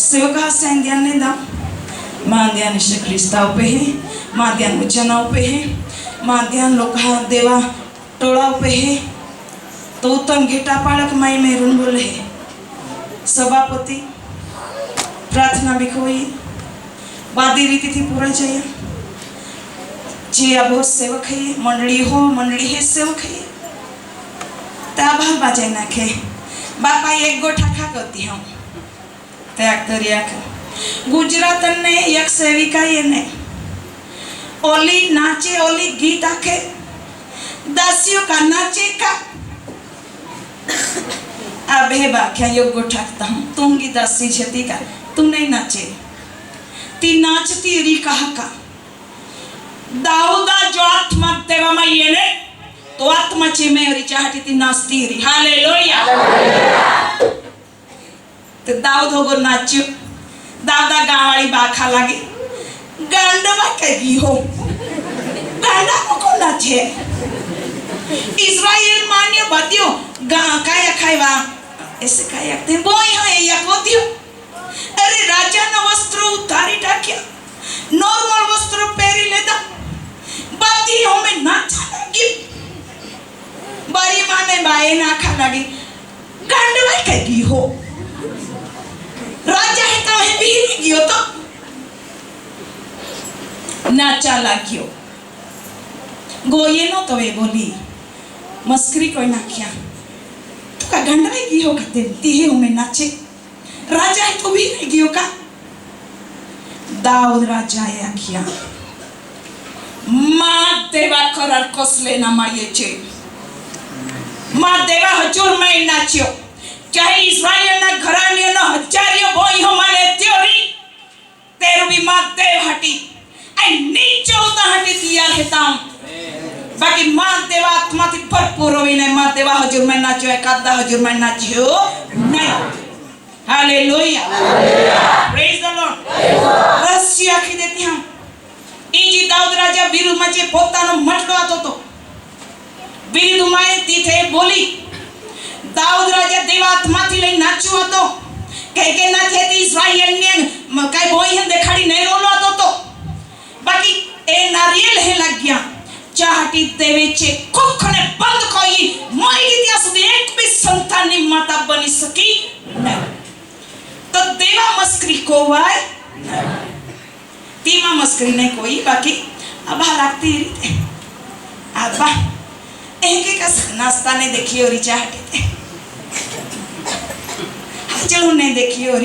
सेवक से ध्यान नहीं दा मां ध्यान श्री क्रिस्ता पे है मां ध्यान वचना पे है मां ध्यान लोग देवा टोला पे है तो उत्तम घेटा पालक माई मेरून बोले है सभापति प्रार्थना भी कोई बादी रीति थी पूरा चाहिए जी अब सेवक है मंडली है सेवक है ताभा बाजे नाखे बापा एक गोठा खा करती हूँ त्याग करिया गुजरात ने एक सेविका ये ने ओली नाचे ओली गीत आखे दासियों का नाचे का अबे बाक्या योग गोठा हूँ तुम की दासी छती का तुम नहीं नाचे ती नाचती री कहा का दाऊदा जो आत्मा तेवा में ये ने तो आत्मा चे में री चाहती थी नाचती री हालेलुया तो दाऊद होगो नाच्यो दाऊदा गावाली बाखा लगी गांडवा कही हो गांडा को नाचे इस्राएल मान्य बतियो गा काया खाइवा ऐसे काया ते बोई हो या कोतियो अरे राजा ना वस्त्र उतारी टाकिया नॉर्मल वस्त्र पहरी लेता बाती हमें नाचा लगी बारी माने बाए नाखा लगी गांडवाई कही हो राजा है तो है भी गियो तो नाचा लागियो गोये नो तो वे बोली मस्करी कोई ना किया तो का गांडवाई की हो कहते ती है हमें नाचे राजा है तो भी नहीं गियो का दाऊद राजा है आखिया माँ देवा करार कोसले ना माये चे माँ देवा हजूर में नाचियो चाहे इस्राएल ना घरानियों ना हजारियों बोई हो माने त्योरी तेरू भी माँ देव हटी ऐ नीचे होता हटी तियार है ताम बाकी माँ देवा आत्मा थी भरपूर हुई नहीं माँ देवा हजूर में नाचियो एकादा हजूर में नाचियो नहीं हालेलुया प्रेज द लॉर्ड रस्सी आखी देती हम इजी दाऊद राजा वीरु मचे પોતાનો મટલો હતો તો વીરુ માએ તીથે બોલી દાऊद राजा દેવાત્માથી લઈ નાચ્યો હતો કે નાચે તી ઇઝરાયલને કઈ બોઈ દેખાડી નહીં રોલો હતો તો બાકી એ નારિયેલ હે લાગ્યા ચાહટી દેવે છે કોખને બંધ કોઈ મોઈ ઇતિહાસ સુધી એક भी સંતાનની માતા બની સકી નહીં तो देवा मस्करी को वाय तीमा मस्करी नहीं कोई बाकी अब लगती रीते अब एक का नाश्ता ने देखी और चाहते थे चलो ने देखी और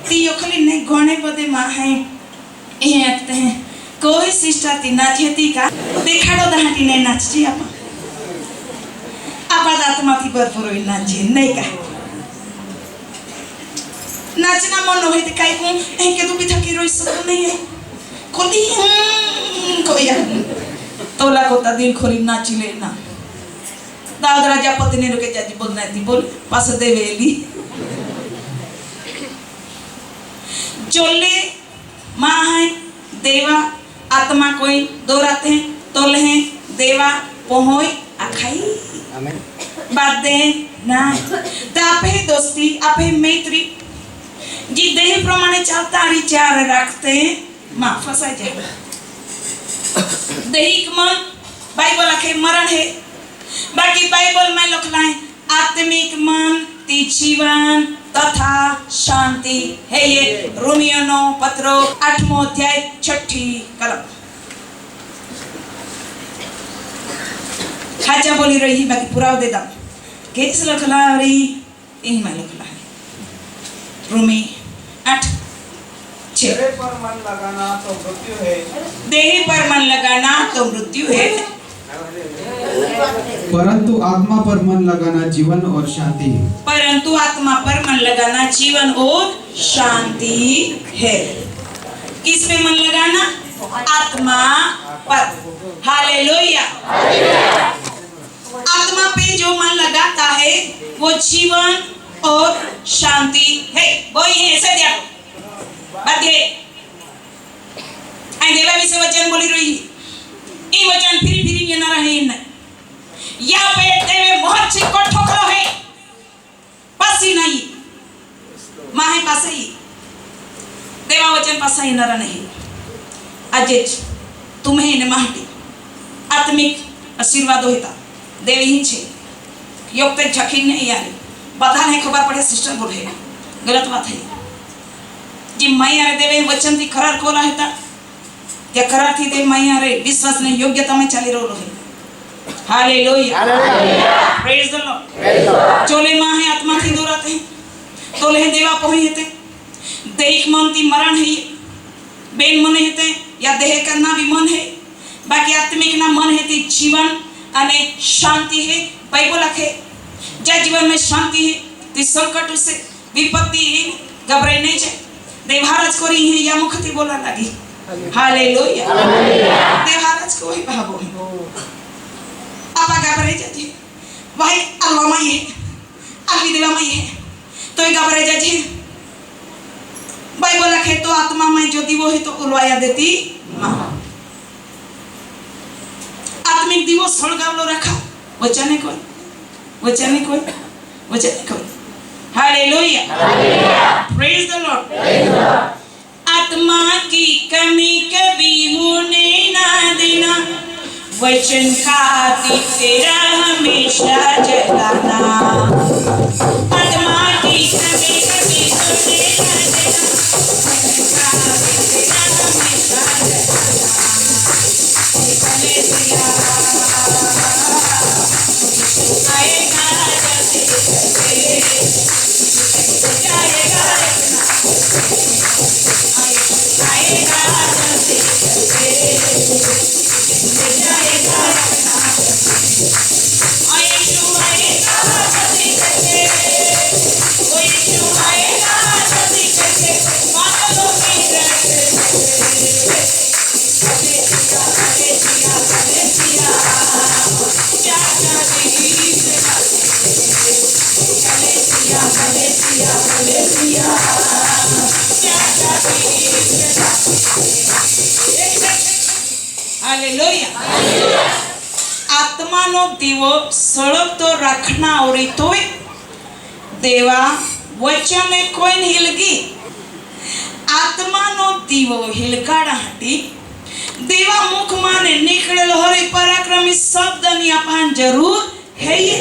ती ओखली ने गोने पदे माँ है ये आते हैं कोई सिस्टर ती नाचती का देखा दो दहाटी ने नाचती आप आत्मा थी भरपूर नाचे नहीं का नाचना मन होई ते काई को के तू भी थकी रोई सको नहीं है खोली कोई तोला कोता दिल खोली नाची लेना दाऊद राजा पत्नी रुके जाजी बोलना थी बोल पास देवेली जोले मां है देवा आत्मा कोई दोराते हैं तोले हैं देवा पोहोय आखाई बात दे ना तो आपे दोस्ती आपे मैत्री जी देह प्रमाणे चलता विचार रखते हैं माँ फंसा जाए दैहिक मन बाइबल आखे मरण है बाकी बाइबल में लिखना है आत्मिक मन ती जीवन तथा शांति है ये रोमियो 9 पत्रो 8वां अध्याय 6ठी कलम खाजा बोली रही बाकी पुराव दे दम केस लिखला रही यही में लिखला है रोमी 8 6 देह पर मन लगाना तो मृत्यु है देह पर मन लगाना तो मृत्यु है परंतु आत्मा पर मन लगाना जीवन और शांति है। परंतु आत्मा पर मन लगाना जीवन और शांति है। किस पे मन लगाना? आत्मा पर। हालेलुया। आत्मा पे जो मन लगाता है वो जीवन और शांति है। वो ही है ऐसे दिया बाध्य आई देवा विषय वचन बोली रही ये वचन फिर ये ना रहे न या पे देवे बहुत चिको ठोकरो है पासी नहीं माहे पासे ही देवा वचन पासा ही नरा नहीं अजेज तुम्हें ने माहती आत्मिक आशीर्वाद होता देवी ही छे योग तक झकीन नहीं यानी बता नहीं खबर पड़े सिस्टर बोल है गलत बात है जी मैं यारे देवे वचन थी खरार कोला है या करार थी दे मैं यारे विश्वास ने योग्यता में चली रहो है हालेलुया प्रेज द लॉर्ड चोले मां है आत्मा थी दूर आते हैं तोले है देवा पोही हेते देहिक मन थी मरण है बेन मन हेते या देह करना भी मन है बाकी आत्मिक ना मन है थी जीवन अने शांति है बाइबल आखे जा जीवन में शांति है ती संकट से विपत्ति है घबराई नहीं जाए देवहाराज को रही है या मुखती बोला लगी हालेलुया देवहाराज को ही भागो आपा घबराई जाती भाई अल्लाह माई है अल्लाह देवा माई है तो ही घबराई जाती बाइबल आखे तो आत्मा में जो दिवो है तो उलवाया देती मां आत्मिक दिवो सळगावलो रखा वचने कोई हालेलुया प्रेज द लॉर्ड आत्मा की कमी कभी होने ना देना वचन खाती तेरा हमेशा जगाना आत्मा की कमी कभी होने ना देना वचन खाती तेरा हमेशा जगाना आएगा हालेलुया आत्मा नो दीवो सळगतो राखना ओरी तोय देवा वचन कोई हिलगी आत्मा नो दीवो हिलकाड़ा हटी देवा मुख माने निकलेल हरे पराक्रमी शब्द नि अपान जरूर है ये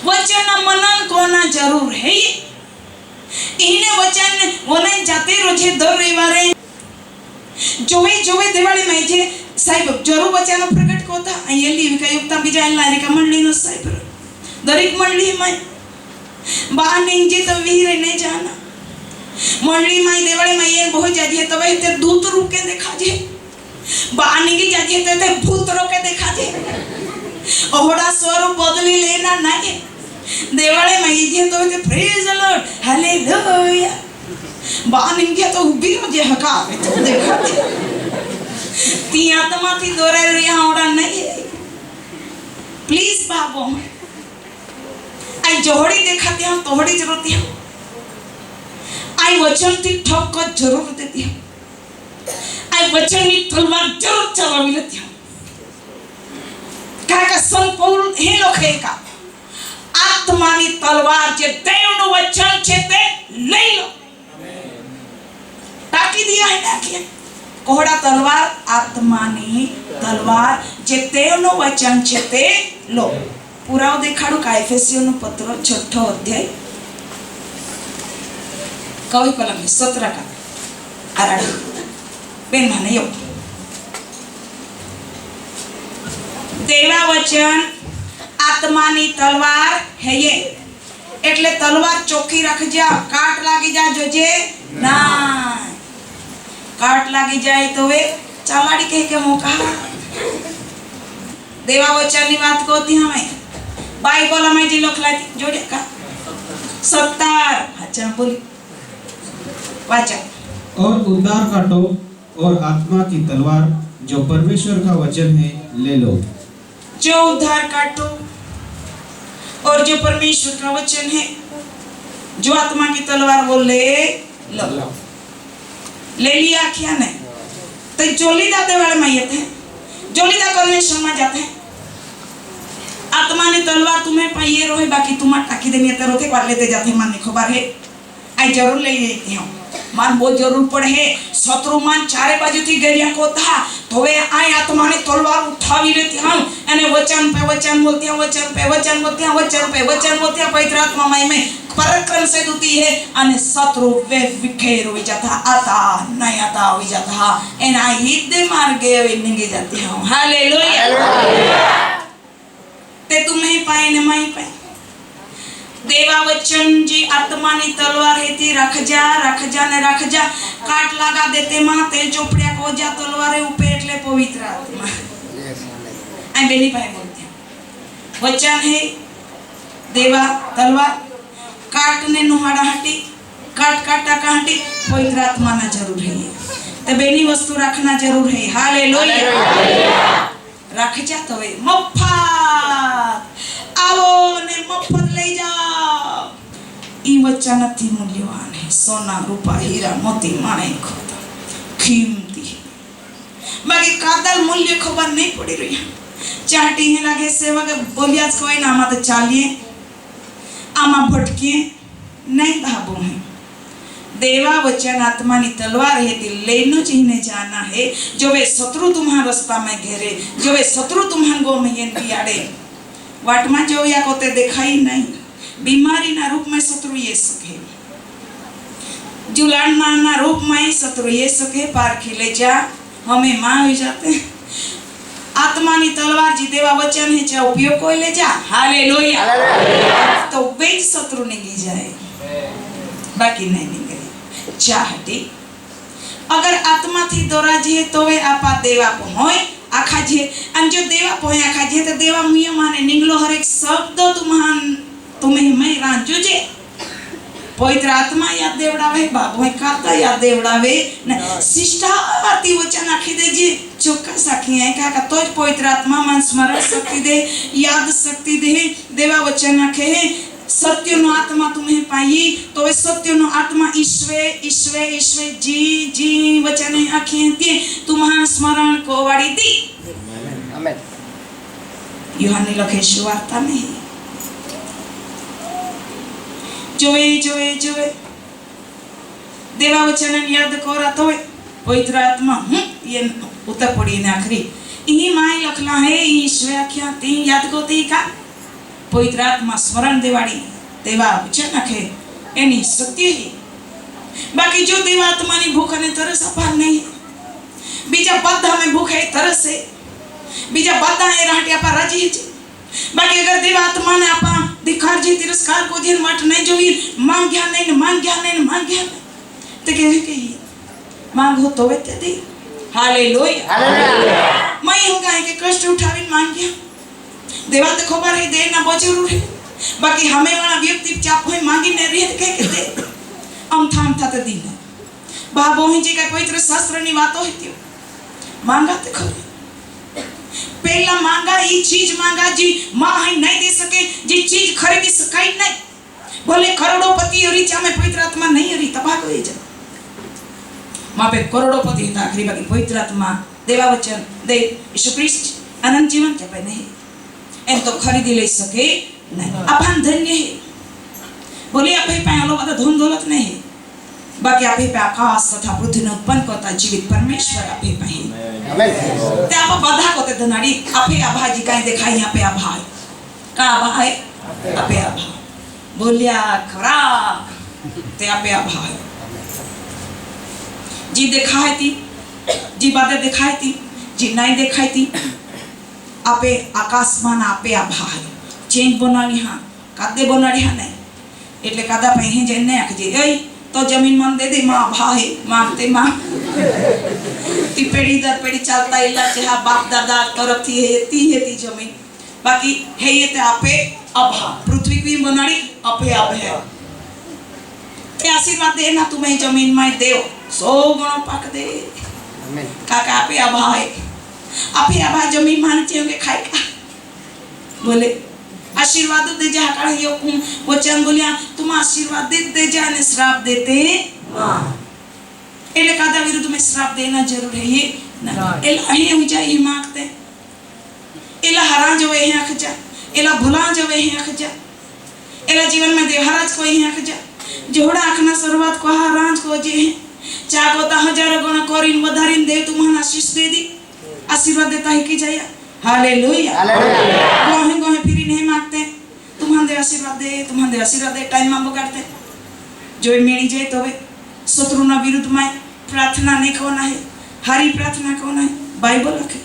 वचन मनन कोना जरूर है ये इने वचन वने जाते रोजे दर रविवारे जोवे दिवाळी माहिती साहेब जरूर वचन प्रकट कोता एली विकायुक्ता बिजायला नारिका मंडली नो साहेब दरेक मंडली में बानिंजी तो वीरे ने जाना मंडली माई दिवाळी में ये बहुत जाजी तो वही ते दूत रूप के देखा जे बानिंगी जाजी ते भूत रूप के देखा जे ओहड़ा स्वरूप बदली लेना नहीं दिवाळी में ये तो ते प्रेज द लॉर्ड हालेलुया बानिंगी तो उभी हो जे हका तो देखा ती आत्मा थी दोरे रिया ओड़ा नहीं प्लीज बाबू आई जोड़ी देखा दिया तोड़ी जरूरत है आई वचन थी ठोक को जरूर देती है आई वचननी तलवार जरूर चलावी लेती हूं કારણ કે સંત પૌલ હે લખે કા આત્માની તલવાર જે દેવનું વચન છે તે લઈ લો टाकी दिया है ना कि कोहड़ा तलवार आत्मानी तलवार जे देवनो वचन छे ते लो पुराव देखाडू का एफेसियोनो पत्र 6 अध्याय कवि कलम 17 का आराड़ा बेन माने यो देवा वचन आत्मानी तलवार है ये એટલે તલવાર ચોખ્ખી રાખજે કાટ લાગી જાય જોજે ના काट लागी जाए तो वे चालाड़ी कह के मौका देवा वचन बात को होती हमें बाइबल हमें जी लोग लाती जोड़े का 70 अच्छा बोली वाचा और उद्धार काटो और आत्मा की तलवार जो परमेश्वर का वचन है ले लो जो उद्धार काटो और जो परमेश्वर का वचन है जो आत्मा की तलवार वो ले लो ले लिया क्या नहीं तो जोलीदा देवाल में ये थे जोलीदा कॉर्नेशन में जाते हैं आत्मा ने तलवार तुम्हें पाइए रोहे बाकी तुम्हारे टाकी देनी है रोते कर लेते जाते मान ने खबर है आई जरूर ले लेती हूँ मान बहुत जरूर पड़े है शत्रु मान चारे बाजू थी गरिया को था तो वे आई आत्मा ने तलवार उठावी लेती हूँ यानी वचन पे वचन बोलती हैं वचन पे वचन बोलती हैं वचन पे वचन बोलती हैं पवित्र आत्मा में पराक्रम से दूती है अने शत्रु वे विखेर हो जाता आता नहीं आता हो जाता एना हिद्दे मार्गे वे निगे जाती हूँ हालेलुया ते तुम्हें पाए न माई पाए देवा वचन जी आत्मानी तलवार है ती रख जा ने रख जा काट लगा देते मां ते चोपड़िया को जा तलवार है ऊपर એટલે पवित्र आत्मा आई बेनी पाए बोलते हैं वचन है देवा तलवार काटने नुहाड़ा हटी काट काटा काटी पवित्र आत्मा ना जरूर है तो बेनी वस्तु रखना जरूर है हालेलुया रख जा तो वे मफत आओ ने मफत ले जाओ ई वचन अति मूल्यवान है सोना रूपा हीरा मोती माणिक कीमती बाकी कादल मूल्य खबर नहीं पड़ी रही चाटी है लगे सेवा के बोलिया कोई ना मत चालिए आमा भटके नहीं धाबो है देवा वचन आत्मा नी तलवार है दिल लेनो चाहिए जाना है जो वे शत्रु तुम्हारा रास्ता में घेरे जो वे शत्रु तुम्हारे गो में ये पियाड़े वाटमा जो या कोते दिखाई नहीं बीमारी ना रूप में शत्रु ये सके जुलान ना रूप में शत्रु ये सके पार खिले जा हमें मां हो जाते आत्मा नी तलवार जी देवा वचन है चाहे उपयोग कोई ले जा हालेलुया तो वे शत्रु निगी जाए बाकी नहीं निगे चाहती अगर आत्मा थी दोरा जी तो वे आपा देवा पोय आखा जी अन जो देवा पोय आखा जी तो देवा मुया माने निगलो हर एक शब्द तुम्हें मैं रांजो जे पवित्र आत्मा याद देवड़ावे बाबू है काता याद देवड़ावे न शिष्टावती वचन आखी दे जी चौक्कस आखी है का तो पवित्र आत्मा मन स्मरण शक्ति दे याद शक्ति दे देवा वचन आखे सत्य नो आत्मा तुम्हें पाई तो वे सत्य नो आत्मा ईश्वे ईश्वे ईश्वे जी जी वचन आखे ते तुम्हारा स्मरण को वाड़ी दी आमेन यूहन्नी लखे सुवार्ता में जोए जोए जोए देवा वचन याद कोरा तो पवित्र आत्मा ये उतर पड़ी ने आखरी इही माई लखला है ईश्वर आख्या ती याद को ती का पवित्र आत्मा स्मरण देवाड़ी देवा वचन आखे एनी सत्य ही बाकी जो देवा आत्मा नी भूख ने तरस अपार नहीं बीजा बद्धा में भूख है तरस है बीजा बद्धा है राटिया पर राजी है बाकी अगर देवा आत्मा ने आपा दिखार जी तिरस्कार को दिन मट नहीं जो ही मांग गया नहीं तो कहे कि मांग हो तो वे दे हालेलुया मैं होगा है कि कष्ट उठावी मांग गया देवा तो खबर है दे ना बहुत जरूर है बाकी हमें वाला व्यक्ति चाप है मांगी नहीं रही कह के दे हम थाम था तो दिन बाबू ही जी का पवित्र शास्त्र नी बातों है त्यो मांगा तो खबर पहला मांगा ये चीज मांगा जी मां है नहीं दे सके जी चीज खरीदी सकाई नहीं भले करोड़ों पति और इच्छा में पवित्र आत्मा नहीं हरी तबाह हो जा मापे करोड़ोपति था आखिरी बाकी पवित्र आत्मा देवा वचन दे यीशु ख्रिस्ट अनंत जीवन के पे नहीं एम तो खरीदी ले सके नहीं अपन धन्य है बोले आप ही पे आलो बता धन दौलत नहीं है बाकी आप ही पे आकाश तथा पृथ्वी ने उत्पन्न करता जीवित परमेश्वर आप ही पे है ते आप बाधा को ते धनाड़ी आप ही आभा जी काई दिखाई यहाँ पे आभा है का आभा है आप ही आभा बोलिया खरा ते आप ही आभा है जी देखा है थी जी बातें दिखाई थी जी नहीं दिखाई थी आपे आकाशमान आपे आभार चेंज बनानी हाँ कादे बनानी हाँ नहीं એટલે કાદા પહી જે ને આખજે એય તો જમીન માં દે દે માં ભાઈ માનતે માં ती पेड़ी दर पेड़ी चलता इला जहा बाप दादा तरफ थी है ती जमीन बाकी है ये ते आपे आभा पृथ्वी की बनाड़ी आपे आप है ते आशीर्वाद देना तुम्हें जमीन में देव 100 गुणों पाक दे काका आपे आभा है आपे आभा जमीन मानते होंगे खाए का बोले आशीर्वाद दे जा का यो वचन बोलिया तुम आशीर्वाद दे जा ने श्राप देते मां एले कादा विरुद्ध में श्राप देना जरूर है ये ना एला ही हो जाए मांगते एला हरा जो है आंख जा एला भुला जो है आंख जा एला जीवन में देवराज को ही आंख जा जोड़ा आखना शुरुआत को हराज को जे है चाको ता हजारों गुना कोरिन वधारिन दे तुम्हारा आशीष दे दी आशीर्वाद देता है की जाया हालेलुया हालेलुया गोहे फिर नहीं मांगते तुम्हारे आशीर्वाद दे टाइम मांगो करते जो मेरी जाए तो वे शत्रु ना विरुद्ध में प्रार्थना नहीं कोना है हरी प्रार्थना कोना है बाइबल रखे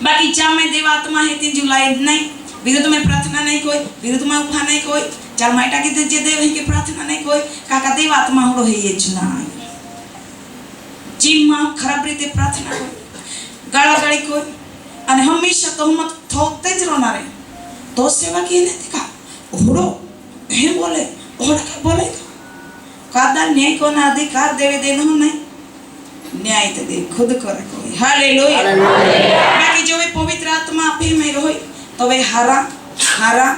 बाकी चा में देवात्मा है ती जुलाई नहीं विरुद्ध में प्रार्थना नहीं कोई विरुद्ध में उफा नहीं कोई चार माइटा की जे देव है की प्रार्थना नहीं कोई काका देवात्मा होड़ो है ये चुना जी मां खराब रीते प्रार्थना कोई गाड़ा गाड़ी कोई અને હંમેશા તો મત થોકતે જ રોનારે તો સેવા की नहीं देखा ओड़ो हे बोले ओड़ा का बोले कादा न्याय को ना अधिकार देवे देनो नहीं न्याय तो दे खुद करे कोई हालेलुया बाकी जो वे पवित्र आत्मा आपे में रहोय तो वे हरा हरा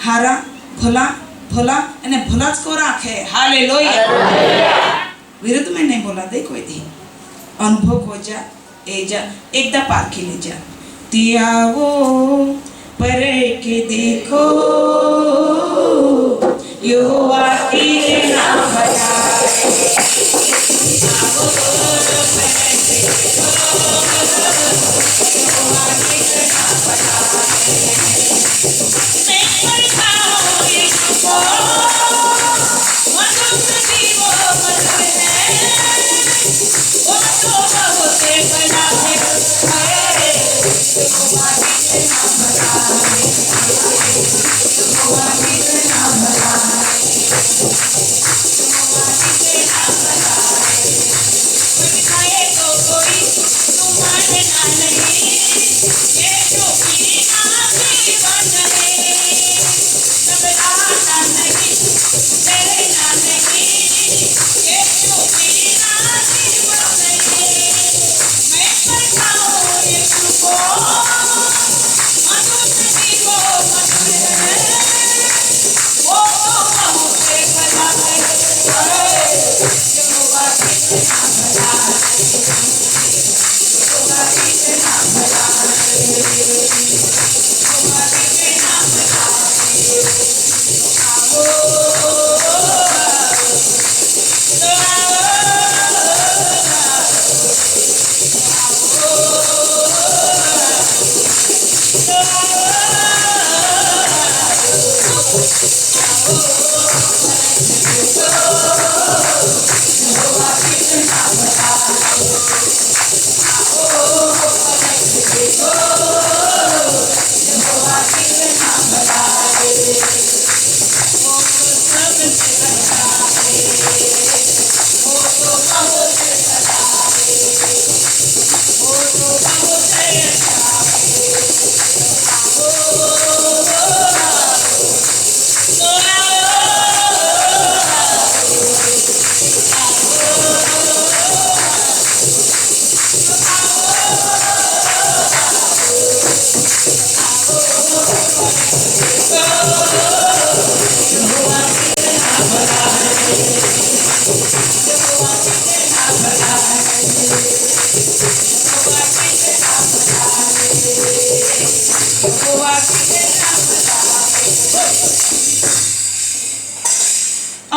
हरा भला भला અને ભલા જ को राखे हालेलुया विरुद्ध में नहीं बोला दे कोई दी अनुभव को जा ए जा एकदा पारखी ले जा तियावो पर के देखो यहोवा की नाम बजाए तियावो पर के देखो यहोवा की नाम बजाए मैं करता हूँ यीशु को मनुष्य जीवो मधुर है वो तो बहुत बड़ा है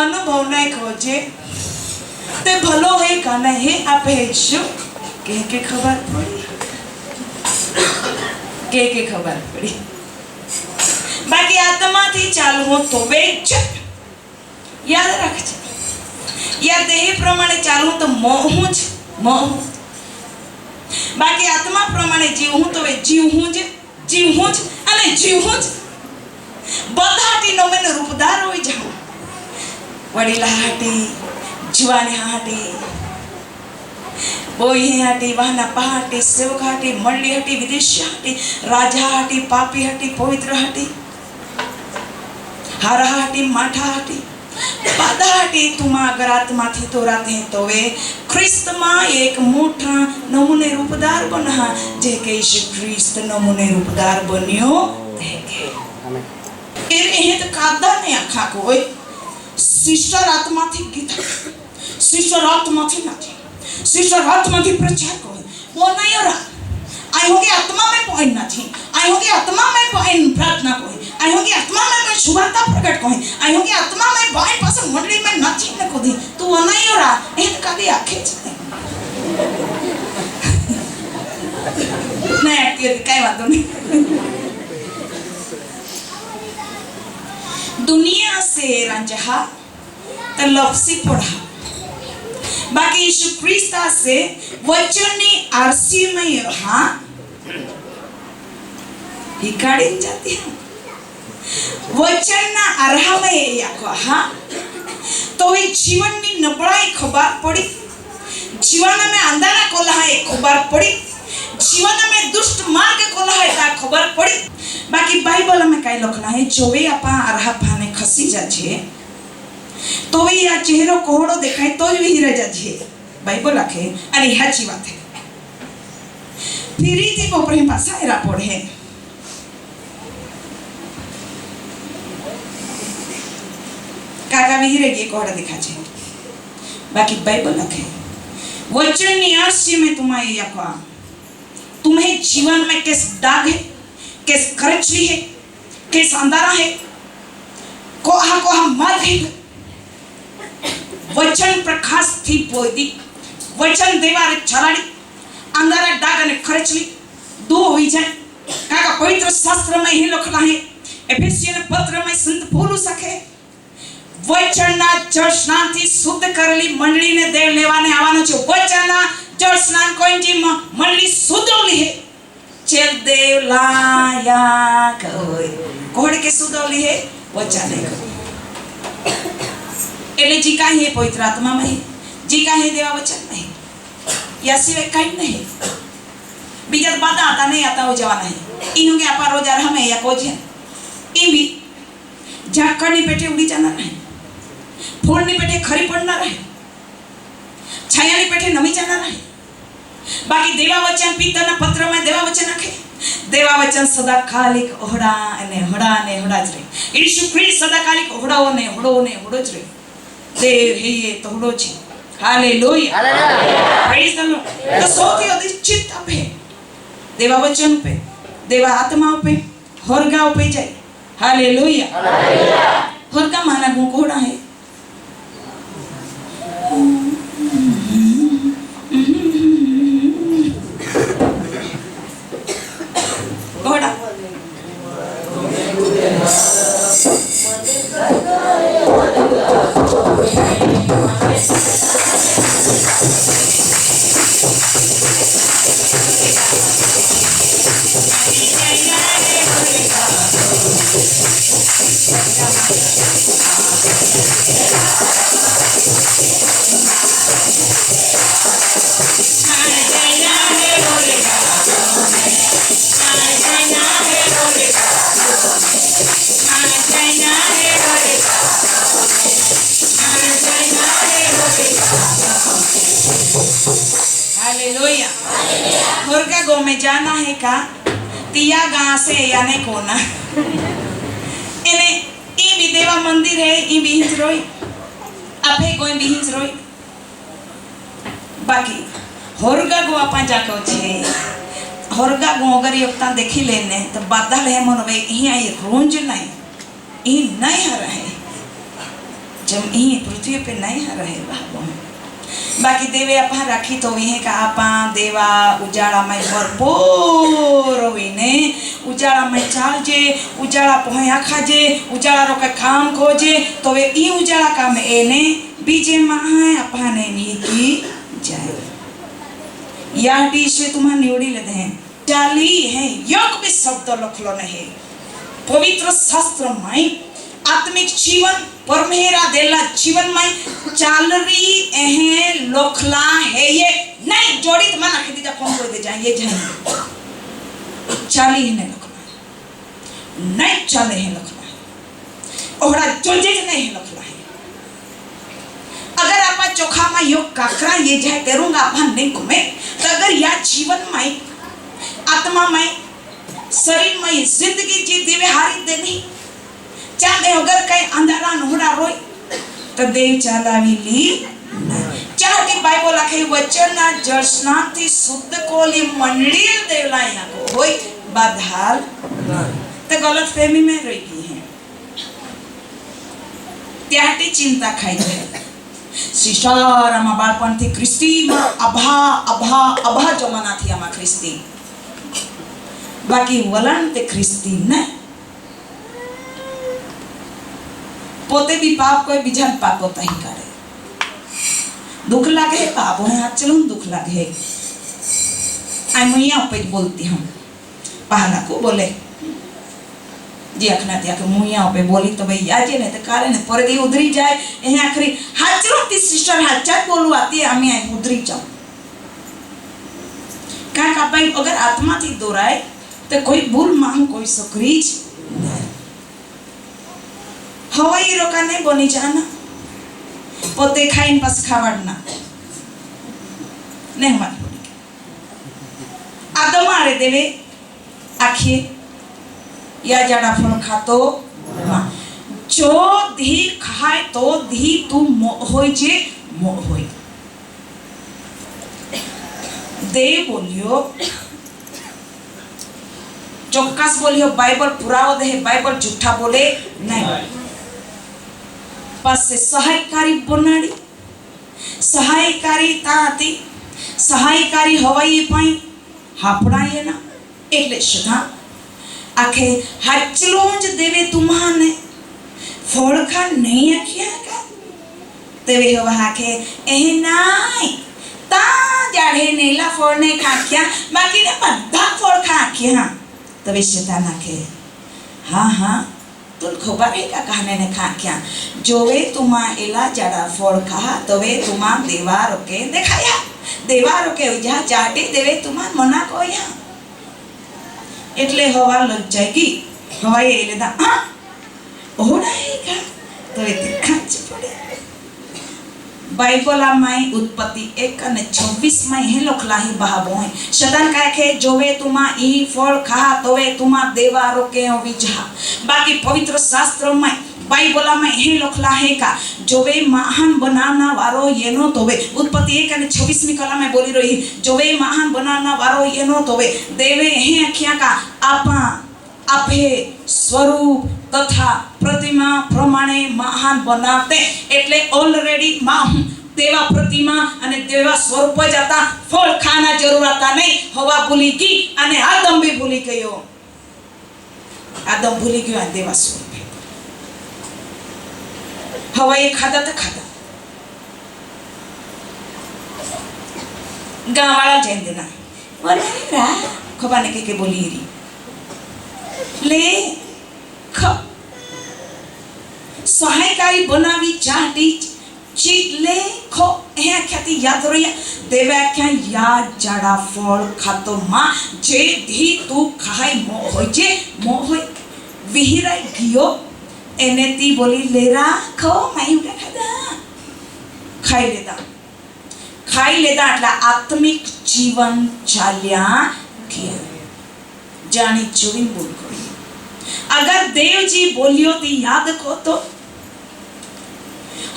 अनुभव नहीं खोजे ते भलो है का नहीं आपे शु के खबर पड़ी के खबर पड़ी बाकी आत्मा थी चालू हो तो बेच याद रखजे या देह प्रमाणे चालू तो मोह बाकी आत्मा प्रमाणे जीव हूं तो वे जीव हूं अने जीव हूं बधाटी नो में रूपदार होई जाऊं वडीला हाटी जुवाने हाटी बोई हाटी वाहना पहाटी सेवक हाटी मंडली हाटी विदेश हाटी राजा हाटी पापी हाटी पवित्र हाटी हर हाटी माठा हाटी बाधाटी तुमा अगर आत्मा थी तो राते तो वे ख्रिस्त मां एक मोटा नमूने रूपदार बना जे के यीशु ख्रिस्त नमूने रूपदार बनियो देखे एहे तो कादा ने आखा कोई सिस्टर आत्मा थी गीता सिस्टर आत्मा थी ना थी सिस्टर आत्मा थी प्रचार कोई वो नहीं हो रहा आई होगी आत्मा में पॉइंट ना थी आई होगी आत्मा में पॉइंट प्रार्थना कोई आई होगी आत्मा में कोई शुभता प्रकट कोई आई होगी आत्मा में बाई पास मंडली में ना थी ना कोई तो वो नहीं हो रहा ये तो कभी आंखें नहीं आती है क्या बात नहीं दुनिया से रंजहा तो लफ्सी पढ़ा बाकी यीशु क्रिस्ता से वचनी आरसी में रहा हिकाड़ी जाती है वचन ना अर्हा में या कहा तो वे जीवन में नबड़ाई खबर पड़ी जीवन में अंधारा कोल्हा एक खबर पड़ी जीवन में दुष्ट मार्ग कोल्हा एक खबर पड़ी बाकी बाइबल में कई लिखना है जो वे अपा अर्हा पाने खसी जाछे तो वे या चेहरो कोहड़ो देखाय तो भी रह जाछे बाइबल आखे अरे हाची बात है फिरी थी पोपरे पासा एरा पढ़े काका भी रह कोहड़ा दिखा छे बाकी बाइबल आखे वचन नियासी में तुम्हारे या को तुम्हें जीवन में किस दाग है किस करचली है किस अंधारा है कोहा मार्ग है वचन प्रकाश थी पोदी वचन देवारे छलाड़ी अंधारा दाग ने खरचली दो होई जाए काका पवित्र शास्त्र में ही लिखना है एफेसियन पत्र में संत पौलुस सके वचनना जल स्नान थी शुद्ध करली मंडली ने देव लेवाने आवानो छे वचनना जल स्नान कोई मंडली शुद्ध होली है चेल देव लाया कोई कोड़ के शुद्ध होली है वचन है એટલે जी का है पवित्र आत्मा में जी का है देवा वचन में या सिवाय कहीं नहीं बीजा बाधा आता नहीं आता हो जावा नहीं इन्होंने आपा रोजार हमें या कोच है इन भी झाकड़नी पेटे उड़ी जाना नहीं फूलनी पेटे खरी पड़ना रहे छायानी पेटे नमी जाना रहे बाकी देवा वचन पिताना पत्र में देवा वचन आखे देवा वचन सदा कालिक ओहड़ा ने होड़ा ज रे यीशु ख्रिस्त सदा कालिक ओहड़ो ने होड़ो ज रे देव हे ये तो होड़ो छे हालेलुया प्रेज द लॉर्ड तो सोती होती चित्त पे देवा वचन पे देवा आत्मा पे होरगा पे जाए हालेलुया होरगा माना गुण कोड़ा है घोड़ा हालेलुया होरगा गो में जाना है का तिया गां से याने कोना इने ई भी देवा मंदिर है ई भी हिंजरोई आपे कोई भी हिंजरोई बाकी होरगा गो आपा जाको छे होरगा गो अगर योक्ता देखी लेने तो बादल है मन वे ई आई रोंज नहीं ई नहीं हर है जब यही पृथ्वी पे नहीं रहे बाबू बाकी देवे अपा राखी तो वही का आपा देवा उजाड़ा में भरपूर होने उजाड़ा में चाल जे उजाड़ा पोया खाजे उजाड़ा रो का काम खोजे तो वे ई उजाड़ा काम एने बीजे माह अपा ने भी की जाए या से तुम्हारा निवड़ी लेते हैं चाली है योग भी शब्द लखलो नहीं पवित्र शास्त्र में आत्मिक जीवन परमेरा देला जीवन में चाल रही है लोखला है ये नहीं जोड़ी तो मना के दीजा फोन कर दे जाए ये जाए चाली है लोखला नहीं चाले है लोखला ओहरा जोजे नहीं है लोखला है अगर आप चोखा में योग काकरा ये जाए करूंगा आप नहीं घूमे तो अगर या जीवन में आत्मा में शरीर में जिंदगी जी दिव्यहारी देनी चाहे अगर कहीं अंधारा नोड़ा रोई तो देव चालावी ली चाहे बाइबल आखे वचन जर्सना थी शुद्ध कोली मंडलीर देवला यहाँ को होई बाधाल तो गलत फहमी में रह गई है त्याटी चिंता खाई है सिस्टर आमा बालपण थी क्रिस्टी अभा अभा अभा जमाना थी आमा क्रिस्टी बाकी वलन ते क्रिस्टी ने पोते भी पाप कोई बिझन पाप होता ही करे दुख लगे पाप है हाथ चलूं दुख लगे आई मुइया पे बोलती हूँ पहला को बोले जी अखना दिया के मुइया पे बोली तो भाई आज नहीं तो काले नहीं पर गई उधरी जाए यहाँ आखिरी हाथ चलो ती सिस्टर हाथ चाट बोलू आती है हमें आई उधरी जाओ क्या का भाई अगर आत्मा थी दोराए तो कोई भूल मांग कोई सुक्रीज हवाई रोका नहीं बनी जाना पोते खाइन पास खावड़ना नहीं मान आदम आरे देवे आखिए या जड़ा फल खातो जो धी खाए तो धी तू होई जे मो होई दे बोलियो चौक्कस बोलियो बाइबल पुराव दे बाइबल झूठा बोले नहीं पास से सहायकारी बनाड़ी सहायकारी ताती सहायकारी हवाई पाई हापड़ाए ना એટલે સદા આખે હાચલોજ દેવે તુમાને ફોળખા નહીં આખ્યા કા તેવે હવા આખે એ નાઈ તા જાડે નેલા ફોળને ખાખ્યા બાકી ને બધા ફોળખા આખ્યા તવે સદા નાખે હા હા तुल खबर है क्या कहने ने खा क्या जोवे तुमा एला जड़ा फोड़ खा तवे तुमा देवार के दिखाया देवार के जहाँ चाटे देवे तुमा मना को यहाँ इतले हवा लग जाएगी हवा ये लेदा हाँ ओड़ा है क्या तो ये दिखाच पड़े बाइबल में उत्पत्ति 1:26 में है लोखला ही बहाबो है शतन का के जोवे तुमा ई फल खा तोवे तुमा देवारो के विजहा बाकी पवित्र शास्त्र में बाइबल में है लोखला है का जोवे महान बनाना वारो येनो तोवे उत्पत्ति 1:26 में कला में बोली रही जोवे महान बनाना वारो येनो तोवे देवे है अखिया का आपा आपे स्वरूप तथा प्रतिमा प्रमाणे महान बनाते એટલે ઓલરેડી देवा प्रतिमा અને देवा स्वरूप जाता फल खाना जरूरत नहीं हवा भूली गई અને आदम भी भूली गयो आदम भूली गयो देवा स्वरूप हवा ये खाता तो खाता गाँव वाला जैन देना बोले रा खबाने के बोली री ले ख सहायकारी बनावी चाहती चिले खो है ख्याति याद रही देवे क्या या जड़ा फल खातो माँ जे धी तू खाई मो हो जे मो हो विहिराई गियो एने ती बोली लेरा खो मैं उठा खाई लेदा अटला आत्मिक जीवन चाल्या किया जानी जोड़ी बोल कोई अगर देव जी बोलियो ती याद को तो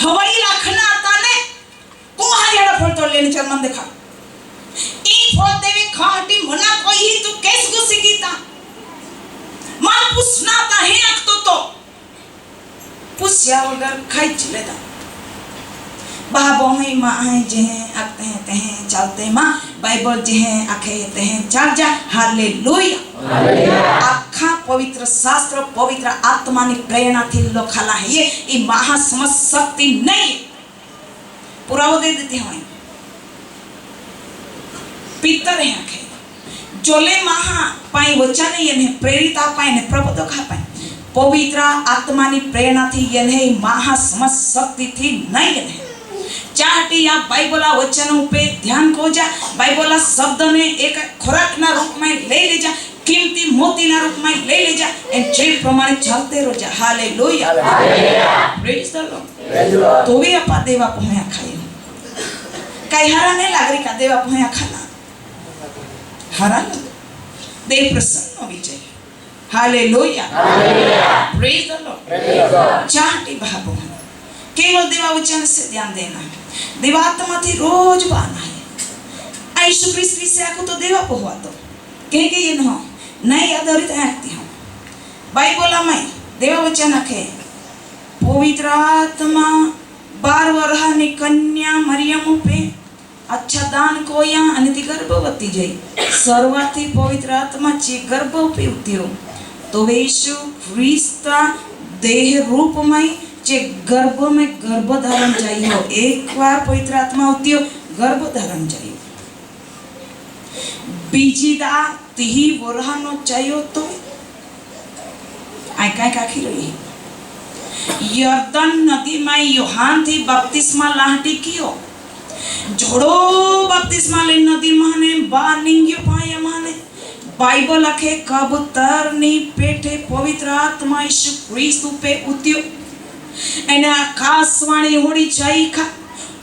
हवाई लाखना आता ने को हरियाणा फल तो लेने चल मन देखा ई फल देवे खाटी मना कोई ही तू कैसे गुस्से कीता मां पूछना ता है अक तो पुष्या वगर खाई चलेदा बाबो है माँ है जे हैं आते हैं तहें चलते माँ बाइबल जे हैं आखे तहें चल जा हालेलुया आखा पवित्र शास्त्र पवित्र आत्मा ની પ્રેરણાથી લખાલા है ये महासमझ शक्ति नहीं पुरावा दे देते हैं पितर है आखे जोले महा पाई वचन येने प्रेरिता पाई ने प्रबोधक पाई पवित्र आत्मा ની પ્રેરણાથી येने महासमझ शक्ति थी नहीं येने चाहती या बाइबला वचनों पे ध्यान को जा बाइबला शब्द ने एक खुराक ना रूप में ले ले जा कीमती मोती ना रूप में ले ले जा एंड जे प्रमाणे चलते रहो जा हालेलुया प्रेज द लॉर्ड तो भी अपा देवा पोया खायो कई हरा नहीं लागरी का देवा पोया खाना हरा देव प्रसन्न विजय हालेलुया प्रेज द लॉर्ड चाहती भागो केवल देवा वचन से ध्यान देना है देवात्मा थी रोज बाना है यीशु ख्रिस्त से आको तो देवा पोवा तो कह के ये न नहीं आधारित आती हूँ बाइबल में देवा वचन आखे पवित्र आत्मा 12 वर्षानी कन्या मरियम पे अच्छा दान कोया आणि ती गर्भवती जाई सर्वाती पवित्र आत्मा ची गर्भवती उतरो तो यीशु ख्रिस्त देह रूप में जे गर्भ में गर्भ धारण चाहिए एक बार पवित्र आत्मा होती हो गर्भ धारण चाहिए बीजीदा तिही वरहानो चाहिए तो आई काय काखी रही यर्दन नदी में योहान थी बपतिस्मा लाहटी कियो जोड़ो बपतिस्मा ले नदी माने बा निंग्यो पाया माने बाइबल आखे कबूतर नी पेटे पवित्र आत्मा यीशु ख्रिस्त पे उतियो एने आकाशवाणी होड़ी चाई खा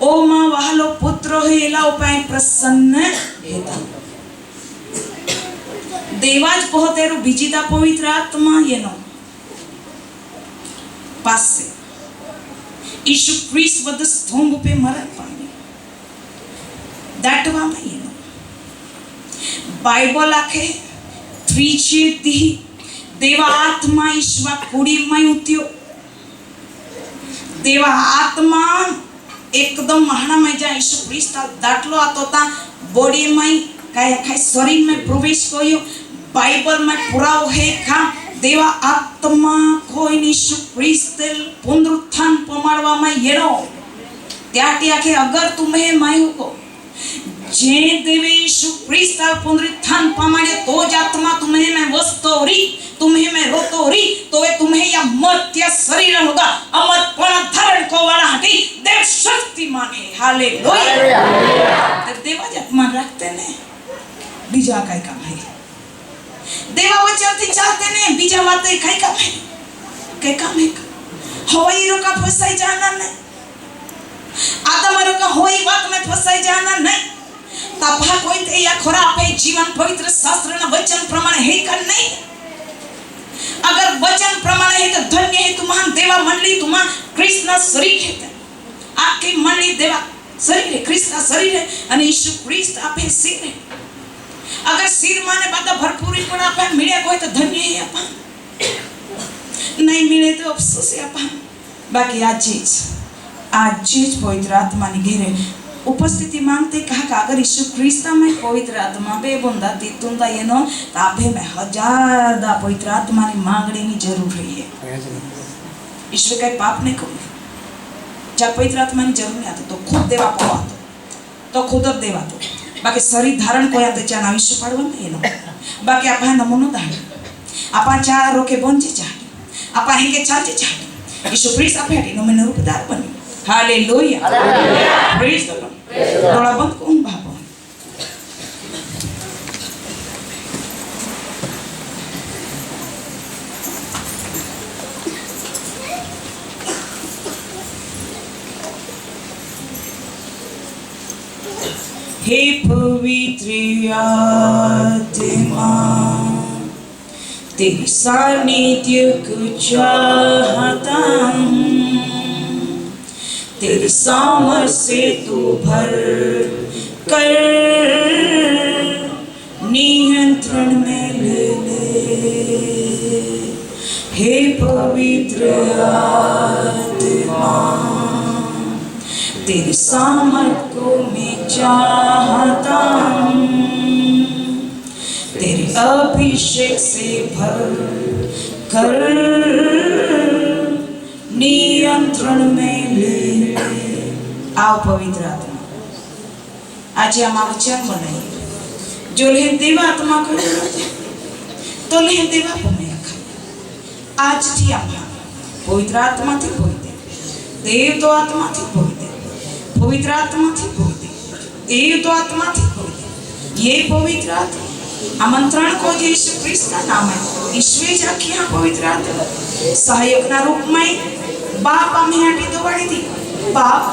ओ मां वालो पुत्र हेला उपाय प्रसन्न हेता देवाज पहोतेरु बीजीदा पवित्र आत्मा येनो पासे यीशु ख्रिस्त वद स्तंभ पे मरण पामी दाटवा में येनो बाइबल आखे त्रिचे दी देवा आत्मा ईश्वा कुड़ी में उतियो देवा आत्मा एकदम महाना में जा यीशु ख्रिस्त दाटलो आतोता बॉडी में काय काय शरीर में प्रवेश कोयो बाइबल में पुराव है का देवा आत्मा कोई यीशु ख्रिस्त पुनरुत्थान पमाड़वा में येनो त्याटी आखे अगर तुम्हें मायू को जे देवे यीशु ख्रिस्त पुनरुत्थान पमाड़े तो आत्मा तुम्हें में वस्तोरी तुम्हें में रोतोरी तो वे तुम्हें या मर्त्य शरीर होगा अमरपण धारण को वाला हटी देव शक्तिमान है हालेलुया तब देवा आत्मा रखते ने बीजा काय काम है देवा वचन थी चलते ने बीजा बातें काय काम है हवाई रो का फसाई जाना नहीं आदम रो का होई बात में फसाई जाना नहीं तबा कोई ते या खोरा पे जीवन पवित्र शास्त्र ना वचन प्रमाण है कर नहीं अगर वचन प्रमाण है तो धन्य है तुम्हारा देवा मंडली तुम्हारा कृष्ण शरीर है आपकी मंडली देवा शरीर है कृष्ण शरीर है और यीशु ख्रिस्त आपे सिर है अगर सिर माने बात भरपूरी पड़ा आपे मिले कोई तो धन्य है आपा नहीं मिले तो अफसोस है आपा बाकी आज चीज पवित्र आत्मा ने घेरे उपस्थिति मांगते कहा कि अगर यीशु ख्रिस्त में पवित्र आत्मा बे बंदा तीतुंदा येनो ताबे में हजार दा पवित्र आत्मा ने मांगने की जरूर है ईश्वर का पाप नहीं करो जब पवित्र आत्मा की जरूर नहीं आती तो खुद देवा पवा तो खुद अब देवा तो बाकी शरीर धारण को याते चाना यीशु पाडवा नहीं येनो बाकी आपा नमूनो धारण आपा चार रोके बंचे चाहे आपा हिंगे चाचे चाहे यीशु ख्रिस्त आपे हटी नो में रूपदार बनी हालेलुया प्रेज द लॉर्ड थोड़ा बंद कौन भागो हे पवित्र आत्मा तेरी सानिध्य को चाहता हूँ तेरे सामर्थ से तू भर कर नियंत्रण में ले हे पवित्र तेरी सामर्थ को मैं चाहता हूँ, तेरे अभिषेक से भर कर नियंत्रण में ले। आओ पवित्र आत्मा, आज हम वचन बनाइए जो ले देवा आत्मा को तो ले देवा पमें आज थी आत्मा पवित्र आत्मा थी बोल दे, देव तो आत्मा थी बोल दे, पवित्र आत्मा थी बोल दे, देव तो आत्मा थी बोल दे। ये पवित्र आत्मा आमंत्रण को यीशु ख्रिस्त का नाम है। ईश्वरी जाकी यहाँ पवित्र आत्मा सहायक ना रूप में बाप हमें हटी दौड़ी थी, बाप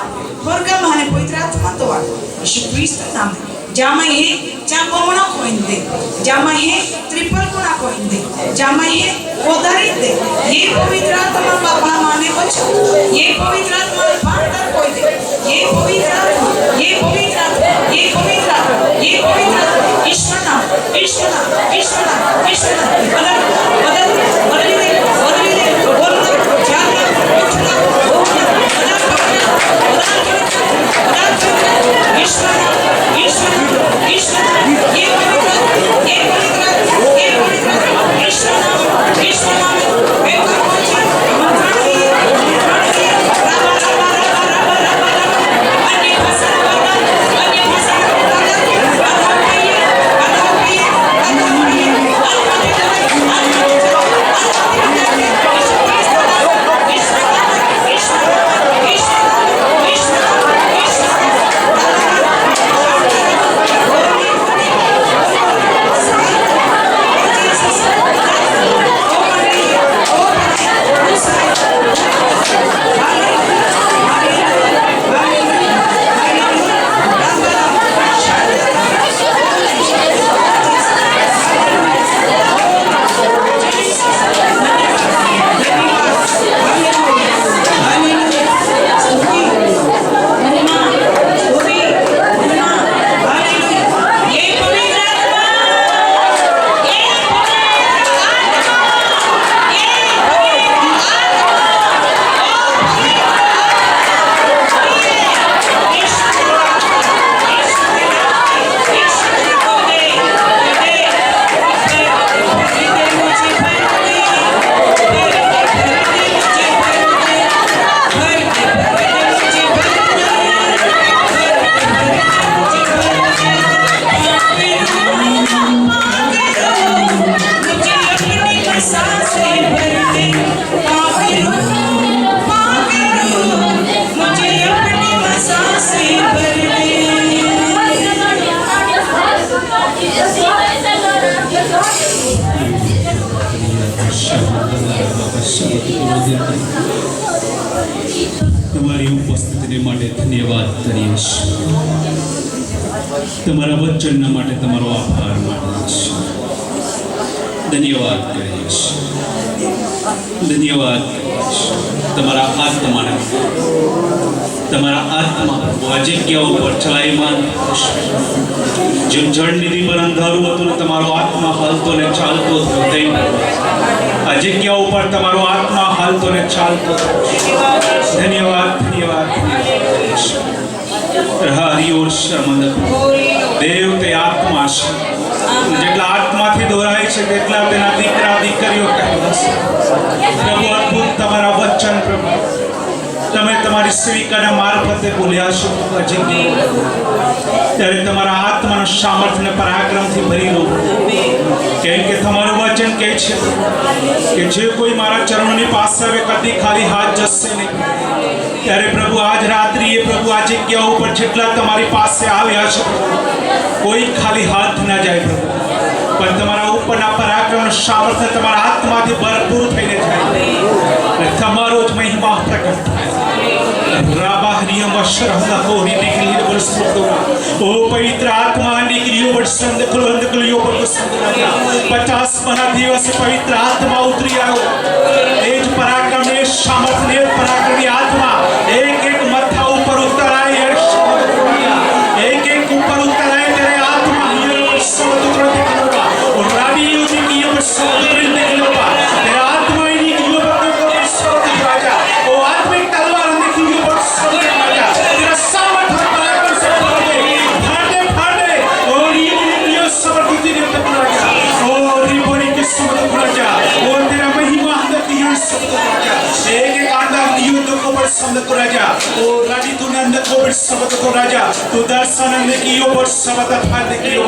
वर्ग माने पवित्र आत्मा दौड़ यीशु ख्रिस्त का नाम है। जामा है जा बहुना कोइंदे, जामा है ट्रिपल गुना कोइंदे, जामा है उदाहरण दे। ये पवित्र आत्मा बाबा माने बच्चों, ये पवित्र आत्मा बांधर कोई दे, ये पवित्र आत्मा, ये पवित्र आत्मा, ये पवित्र आत्मा, ये पवित्र आत्मा। ईश्वर नाम, ईश्वर नाम, ईश्वर नाम, ईश्वर नाम। बदल बदल बदल दे, बदल दे, बोल दे, जाना, उठना, उठना, बदल बदल ईश्वर नाम, ईश्वर नाम, ईश्वर नाम। ये पवित्र, ये पवित्र, ये पवित्र ईश्वर नाम, ईश्वर नाम। एक मंत्र अन्य भाषा તમારી ઉપસ્થિતિને માટે ધન્યવાદ કરીએ છીએ. તમારા વચનના માટે તમારો આભાર માનીએ છીએ. ધન્યવાદ કરીએ છીએ. ધન્યવાદ કરીએ છીએ. તમારા આત્માને તમારા આત્મા આ જગ્યાઓ પર ચલાયમાન જેમ જળનિધિ પર અંધારું હતું ને તમારો આત્મા હાલતો ને ચાલતો થયો તેમ આ જગ્યાઓ પર તમારો આત્મા હાલતો ને ચાલતો થયો. ધન્યવાદ ધન્યવાદ હરિ ઓર શર્મંદ દેવ તે આત્મા છે. જેટલા આત્માથી દોરાય છે તેટલા તેના દીકરા દીકરીઓ કહેવાશે. પ્રભુ અદ્ભુત તમારા વચન પ્રભુ તમે તમારી સેવિકાના મારફતે બોલ્યા છો ત્યારે તમારા આત્માનો સામર્થ્ય અને પરાક્રમથી ભરી દો. કેમ કે તમારું વચન કહે છે કે જે કોઈ મારા ચરણોની પાસે આવે કદી ખાલી હાથ જશે નહીં. ત્યારે પ્રભુ આજ રાત્રિએ પ્રભુ આ જગ્યા ઉપર જેટલા તમારી પાસે આવ્યા છે કોઈ ખાલી હાથ ના જાય પ્રભુ, પણ તમારા ઉપરના પરાક્રમનું સામર્થ્ય તમારા આત્માથી ભરપૂર થઈને જાય અને તમારો જ મહિમા પ્રગટ થાય. ओ पवित्र आत्मा निकलियो बरसंद कुलंद कुलियो बरसंद 50 मना दिवस पवित्र आत्मा उतरी आओ. एज पराक्रम ने सामर्थ्य पराक्रमी आत्मा एक एक मथा ऊपर उतर आए, एक एक ऊपर उतर आए. तेरे आत्मा ये बरसंद उतर निकलोगा और राबियो जी की ये बरसंद उतर निकलोगा. तेरा आत्मा ही निकलियो बरसंद राजा ओ आत्मिक तलवार ओ रवि तूने अंदर कोविड शब्द को राजा तू दर्शन अंदर की यो शब्द फल की यो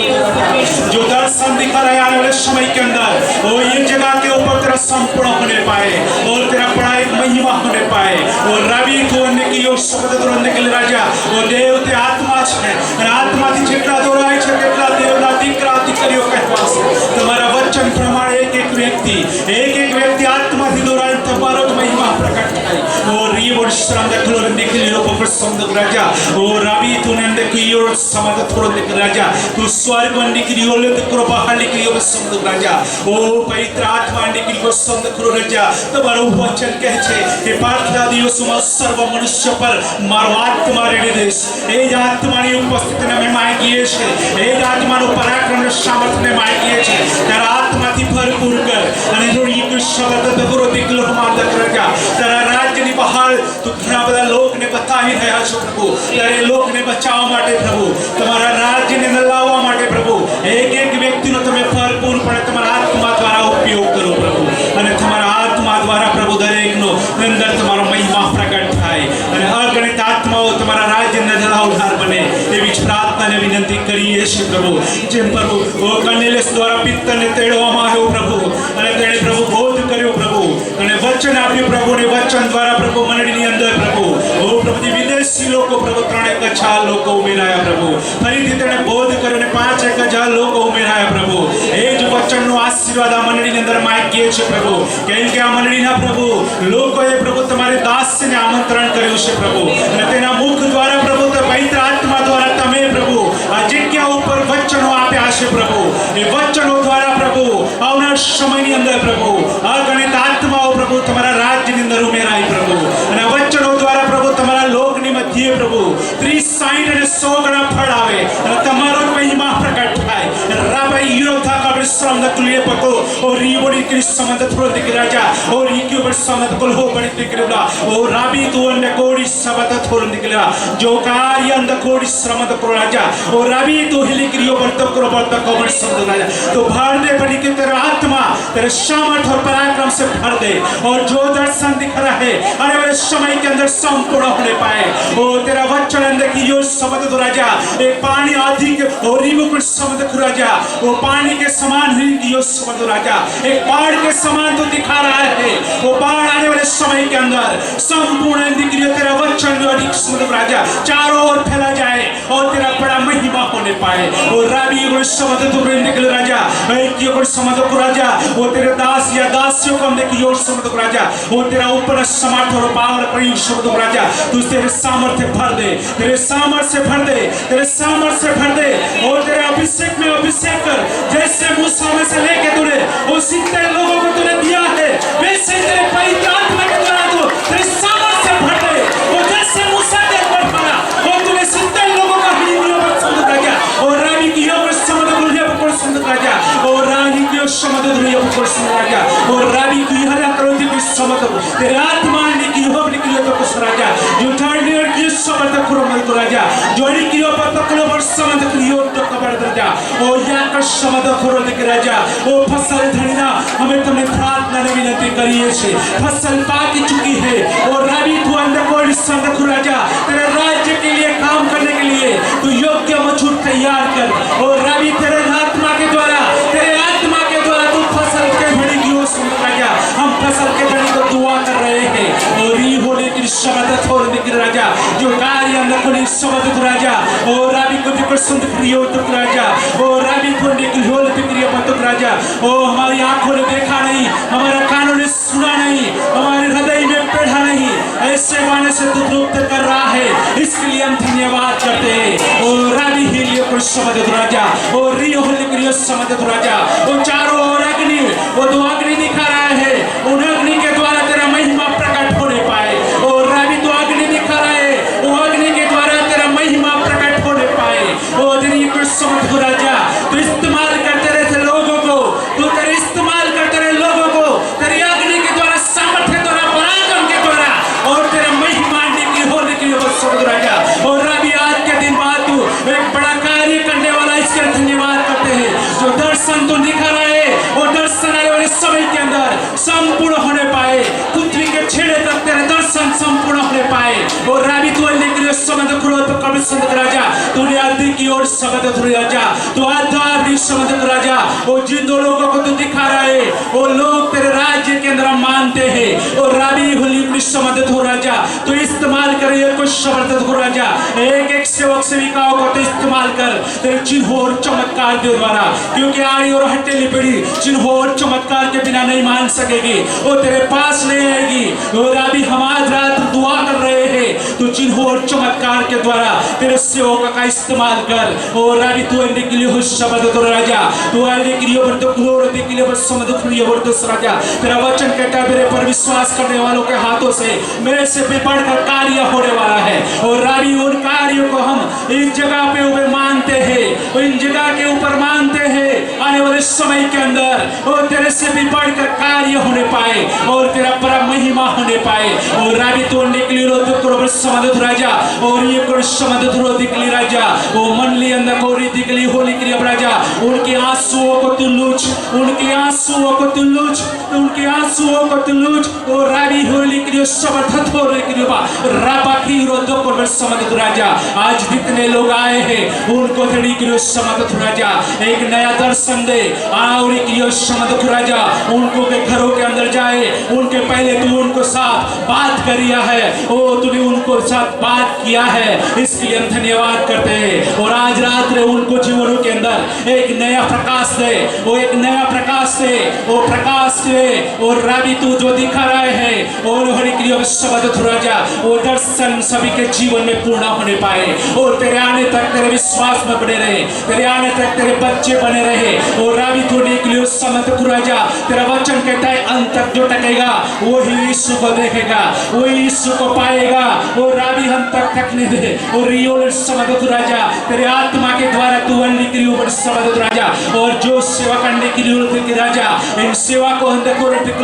जो दर्शन दिखा रहा है आने वाले समय के अंदर ओ ये जगह के ऊपर तेरा संपूर्ण होने पाए और तेरा बड़ा एक महिमा होने पाए और रवि तू अंदर की यो शब्द तो अंदर के लिए राजा ओ देव ते आत्मा है आत्मा ती जेटला दोराय छे तेटला देवना दीकरा दीकरीओ कहवास तुम्हारा वचन प्रमाण एक एक व्यक्ति आत्मा ती दोराय तुम्हारो महिमा प्रकट થાય और ये वर्ष श्रम देखलो निकली रो प्रसन्न राजा ओ रवि तूने अंदर की यो समाद थोड़ा निकल राजा तू स्वर्ग निकली ओले तो कृपा निकली ओ प्रसन्न राजा ओ पवित्र आत्मा निकली प्रसन्न करो राजा तुम्हारो वचन कहे छे कि प्रार्थना दियो सुमा सर्व मनुष्य पर मारो आत्मा रेडी देश ए आत्मानी उपस्थिति ने मैं मांगीए छे ए आत्मानो पराक्रम ने सामर्थ्य ने मांगीए छे तेरा आत्मा थी भरपूर कर અને જો ઈ શબ્દ તગરો દીકલો માર રાજા तेरा राज्य ની બહાર તું ઘણા બધા લોકને બતાવી રહ્યા છો પ્રભુ ત્યારે લોકને બચાવવા માટે પ્રભુ તમારા રાજ્યને લાવવા માટે પ્રભુ એક એક વ્યક્તિનો તમે ભરપૂરપણે તમારા આત્મા દ્વારા ઉપયોગ કરો પ્રભુ અને તમારા આત્મા દ્વારા પ્રભુ દરેકનો અંદર તમારો મહિમા પ્રગટ થાય અને અગણિત આત્માઓ તમારા રાજ્યને ધરાવનાર બને એવી પ્રાર્થના અને વિનંતી કરીએ છીએ પ્રભુ જેમ પ્રભુ કર્નેલિયસ દ્વારા પિત્તરને તેડવામાં આવ્યો પ્રભુ અને તેણે પ્રભુ બોધ કર્યો પ્રભુ અને વચન આપ્યું પ્રભુને વચન દ્વારા પ્રભુ મંડળીની અંદર પ્રભુ ઓ પ્રભુજી વિદેશી લોકો પ્રભુ 3,000 લોકો ઉમેરાયા પ્રભુ ફરીથી તેણે બોધ કર્યો અને 5,000 લોકો ઉમેરાયા પ્રભુ એ જ વચનનો આશીર્વાદ આ મંડળીની અંદર માગીએ છીએ પ્રભુ કેમ કે આ મંડળીના પ્રભુ લોકોએ પ્રભુ તમારે દાસને આમંત્રણ કર્યું છે પ્રભુ અને તેના મુખ દ્વારા પ્રભુ તે પવિત્ર આત્મા દ્વારા તમે પ્રભુ આ જગ્યા ઉપર વચનો આપ્યા છે પ્રભુ એ વચનો દ્વારા પ્રભુ આવનાર સમયની અંદર પ્રભુ અગણિત આત્માઓ પ્રભુ તમારા રાજ્યની અંદર ઉમેરાય પ્રભુ અને વચનો દ્વારા પ્રભુ તમારા લોકની મધ્યે પ્રભુ 30 60 અને 100 ગણા ફળ આવે અને તમારો મહિમા પ્રગટ થાય રાબાઈ યુરોથા का विश्राम न तुलिए पको और रीबोडी क्रिस समंद थोड़ दिख राजा और इक्यू पर समंद कुल हो बड़ी दिख रहा और राबी तो अन्य कोड़ी समंद थोड़ निकला जो कार्य अंद कोड़ी समंद को राजा और राबी तो हिली क्रियो बर्तक को बड़ी समंद राजा तो भर दे बड़ी के तेरा आत्मा तेरे सामर्थ और पराक्रम से भर दे और जो दर्शन दिख रहा है आने वाले समय के अंदर संपूर्ण होने पाए ओ तेरा वचन अंदर की यो समंद तो राजा एक पानी आदि के और रीबो पर समंद को राजा वो पानी के समान ही यो समंद राजा एक बाढ़ के समान तो दिखा रहा है वो बाढ़ आने वाले समय के अंदर संपूर्ण दिक्रिय तेरा वचन अधिक समंद राजा चारों ओर फैला जाए और तेरा बड़ा महिमा होने पाए और राबी को समंद तो निकल राजा एक यो समंद को राजा वो तेरे दास या दासियों को हमने की यो समंद राजा वो तेरा ऊपर समर्थ और पावर प्रयोग शब्द राजा तू तेरे सामर्थ्य भर दे तेरे सामर्थ्य भर दे तेरे सामर्थ्य भर दे और तेरे अभिषेक में अभिषेक कर जैसे मूसा में से लेके तूने वो 70 लोगों को तूने दिया है वैसे तेरे पवित्र आत्मा के द्वारा तू तेरे सामर्थ्य भर दे और जैसे मूसा के ऊपर भरा वो तूने 70 लोगों का हृदय पर समझ गया और रानी की यो पर समझ गुलिया पर समझ गया और रानी की यो समझ गुलिया पर समझ गया और रानी की हर क्रोधी की समझ तेरे आत्मा ने की हो निकली तो कुछ राजा जो ठाणे और की समझ करो मत राजा जोड़ी की यो पर तकलो पर समझ लियो तो कबर राजा ओ या का समझ करो दिख राजा ओ फसल धनिना हमें तुमने प्रार्थना ने विनती करिए छे फसल पाकी चुकी है और राबी तू अंदर कोई संग राजा तेरे राज्य के लिए काम करने के लिए तू योग्य मजूर तैयार कर और राबी तेरे आत्मा के द्वारा तू फसल के धनी की ओर सुन राजा हम फसल के धनी को दुआ कर रहे हैं और ये होने की शब्द थोड़ दिख राजा जो कार्य अंदर कोई शब्द राजा और राबी को भी प्रसन्न क्रियो तो राजा और राबी को निकल होल क्रियो मत राजा ओ हमारी आंखों ने देखा नहीं हमारे कानों ने सुना नहीं हमारे हृदय में पढ़ा नहीं ऐसे वाने से तू तृप्त कर रहा है इसके लिए हम धन्यवाद करते हैं और राबी हिलियो को शब्द राजा और रियो होल क्रियो शब्द राजा वो चारों ओर अग्नि वो दो अग्नि दिखा रहा है उन अग्नि के द्वारा तेरा महिमा प्रकट होने पाए और राबी तो अग्नि दिखा रहा है वो अग्नि के द्वारा तेरा महिमा प्रकट होने पाए वो तेरी को समझ राजा तो इस्तेमाल करते रहे लोगों को तो तेरे इस्तेमाल करते रहे लोगों को तेरी अग्नि के द्वारा सामर्थ्य द्वारा पराक्रम के द्वारा और तेरा महिमा निकली होने के लिए समझ राजा और राबी आज के दिन बाद तू एक बड़ा कार्य करने वाला इसके धन्यवाद करते हैं जो दर्शन तो दिखा रहा है और दर्शन आने वाले समय के अंदर संपूर्ण होने पाए पृथ्वी के छेड़े तक तेरे दर्शन संपूर्ण होने पाए और राबी समझ खुरो तो कभी समझ राजा तूने आदि की ओर समझ खुरो राजा तो आधार समझ राजा वो जिन दो लोगों को तू दिखा रहा है वो लोग तेरे राज्य के अंदर मानते हैं और राबी हुली समझ हो राजा तो इस्तेमाल कर ये कुछ समझ हो राजा एक एक सेवक सेविकाओं को तो इस्तेमाल कर तेरे चिन्ह और चमत्कार दे द्वारा क्योंकि आड़ी और हट्टेली पीढ़ी चिन्ह और चमत्कार के बिना नहीं मान सकेगी वो तेरे पास नहीं आएगी और अभी हम आज रात दुआ कर रहे हैं तो चिन्ह और चमत्कार के द्वारा तेरे सेवकों का इस्तेमाल कर और अभी तू अन्य के लिए हो शब्द तो राजा तू अन्य के लिए वर्तो ग्लोरी के लिए बस समझ खुली वर्तो राजा तेरा वचन कहता है मेरे पर विश्वास करने वालों के हाथों से मेरे से बेपड़ का कार्य होने वाला है और रावी उन कार्यों को हम इस जगह पे ऊपर मानते हैं और इन जगह के ऊपर मानते हैं आने वाले समय के अंदर और तेरे से भी बढ़कर कार्य होने पाए और तेरा परम महिमा होने पाए और रावी तोड़ने के लिए रोते करो समझ राजा और ये करो समझ रोते के लिए राजा वो मनली अंदर कोरी दिखली होली के लिए राजा उनके आंसुओं को तू लूच उनके आंसुओं को तू लूच उनके आंसुओं को तू लूच और रावी होली के लिए समर्थत हो रहे के लिए राबा की रोते करो समझ राजा आज जितने लोग आए हैं उनको तेरी के लिए समझ राजा एक नया दर्शन दे और एक लिए समझ राजा उनको के घरों के अंदर जाए उनके पहले तू उनको साथ बात करिया है ओ तूने उनको साथ बात किया है इसके लिए हम धन्यवाद करते हैं और आज रात रे उनको जीवनों के अंदर एक नया प्रकाश दे वो एक नया प्रकाश दे वो प्रकाश दे और रावी तू जो दिखा रहे हैं और हरि क्रिया शब्द राजा वो दर्शन सभी के जीवन में पूर्ण होने पाए और तेरे आने तक तेरे विश्वास में बने रहे तेरे आने तक तेरे बच्चे बने रहे और रावी तू निकलियो समझ राजा तेरा वचन कहता है अंत तक जो टकेगा वही यीशु को देखेगा वही यीशु को पाएगा और रावी हम तक थकने दे और रियोल समझ राजा तेरे आत्मा के द्वारा तू अन्य क्रियों समझ राजा और जो सेवा करने के लिए राजा इन सेवा को अंदर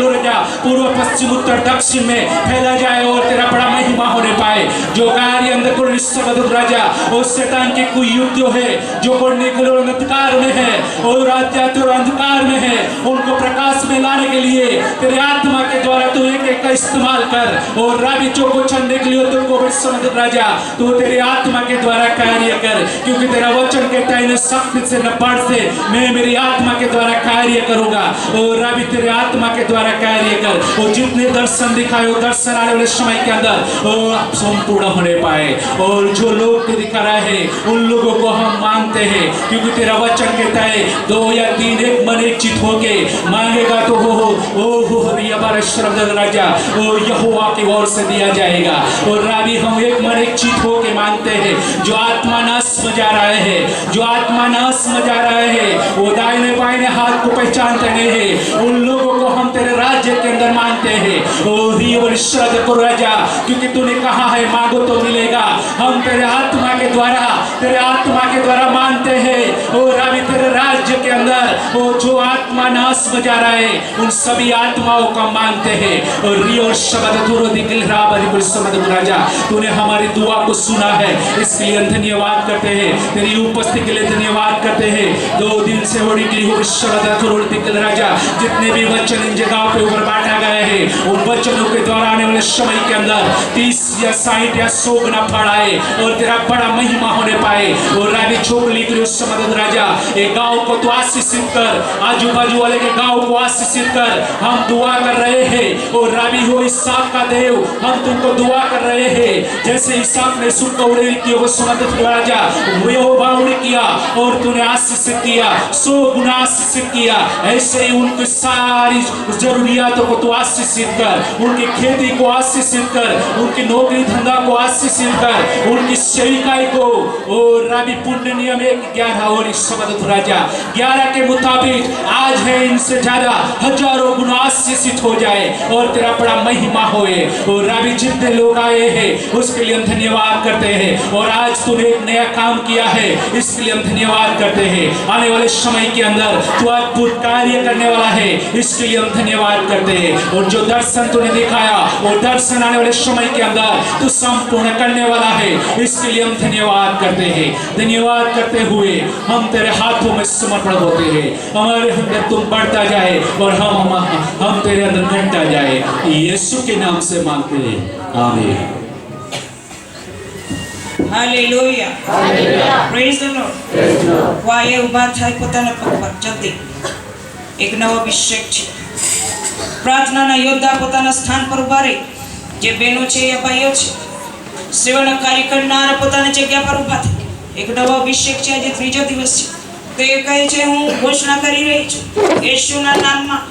राजा पूर्व पश्चिम उत्तर दक्षिण में फैला जाए और तेरा बड़ा महिमा होने पाए जो कार्य अंदर समझ राजा और शैतान के कोई युद्ध है जो करने के लिए अंधकार में है और आध्यात्म और अंधकार में है उनको प्रकाश में लाने के लिए तेरे आत्मा के द्वारा तू एक एक का इस्तेमाल कर और रावी चो को चलने के लिए तुमको समझ राजा तू तेरे आत्मा के द्वारा कार्य कर क्योंकि तेरा वचन कहता है न शक्ति से न बल से मैं मेरी आत्मा के द्वारा कार्य करूंगा और रावी तेरे आत्मा के द्वारा कार्य कर वो जितने दर्शन दिखाए वो दर्शन आने वाले समय के अंदर वो संपूर्ण होने पाए और जो लोग को दिखा रहे हैं उन लोगों को हम मानते हैं क्योंकि तेरा वचन कहता है 2 या 3 एक मन एक चित होके मांगेगा तो हो हमारे शब्द राजा वो यहोवा की ओर से दिया जाएगा और रावी हम एक मन एक चित होके मानते हैं जो आत्मा नाश में जा रहे हैं जो आत्मा नाश में जा रहे हैं वो दाहिने बाएं हाथ को पहचानते नहीं है उन लोगों को हम तेरे राज्य के अंदर मानते हैं और श्रद्धा को राजा क्योंकि तूने कहा है मांगो तो मिलेगा हम तेरे आत्मा के द्वारा मानते हैं और अभी तेरे राज्य के अंदर वो जो आत्मा नाश में जा रहा है उन सभी आत्माओं को मानते हैं और रियो शब्द तुरो दिखल राबरी समझ राजा तूने हमारी दुआ को सुना है इसके लिए धन्यवाद करते हैं तेरी उपस्थिति के लिए धन्यवाद करते हैं 2 दिन से होड़ी की हो शब्द तुरो दिखल राजा जितने भी वचन इन जगहों पे ऊपर बांटा गए हैं उन वचनों के द्वारा आने वाले समय के अंदर 30 या 60 या 100 गुना फल आए और तेरा बड़ा महिमा होने पाए और रावी छोकली के समझ राजा एक गांव को तो आशीषित कर आजू बाजू वाले के गांव को आशीषित कर हम दुआ कर रहे हैं और रावी हो इसहाक का देव हम तुमको दुआ कर रहे हैं जैसे इसहाक ने सुख उड़ेल की वो समझ राजा वो बाउड़ किया और तूने आशीषित किया 100 गुना आशीषित किया ऐसे ही उनकी सारी जरूरियातों को तू आशीषित कर उनकी खेती को आशीषित कर उनकी नौकरी धंधा को आशीषित कर उनकी सेविकाई को और रावी पुण्य नियम 11 और समझ राजा 11 के मुताबिक आज है इनसे ज्यादा हजारों गुना आशीषित हो जाए और तेरा बड़ा महिमा होए और रावी जितने लोग आए हैं उसके लिए हम धन्यवाद करते हैं और आज तूने एक नया काम किया है इसके लिए हम धन्यवाद करते हैं आने वाले समय के अंदर तू अद्भुत कार्य करने वाला है इसके लिए हम धन्यवाद करते हैं और जो दर्शन तूने दिखाया वो दर्शन आने वाले समय के अंदर तू संपूर्ण करने वाला है इसके लिए हम धन्यवाद करते हैं धन्यवाद करते हुए हम तेरे हाथों में समर्पण होते हैं हमारे अंदर तुम बढ़ता जाए और हम तेरे अंदर घटता जाए यीशु के नाम से मांगते हैं आमीन। હાલેલુયા પ્રેઝ ધ લોર્ડ વાય ઉભા થાય પોતાના પગ પર જલ્દી એક નવો અભિષેક છે પ્રાર્થનાના યોદ્ધા પોતાના સ્થાન પર ઉભા રહી જે બહેનો છે એ ભાઈઓ છે સેવાના કાર્ય કરનારા પોતાની જગ્યા પર ઉભા થાય એક નવો અભિષેક છે આજે ત્રીજો દિવસ છે તે કહે છે હું ઘોષણા કરી રહી છું યેશુના નામમાં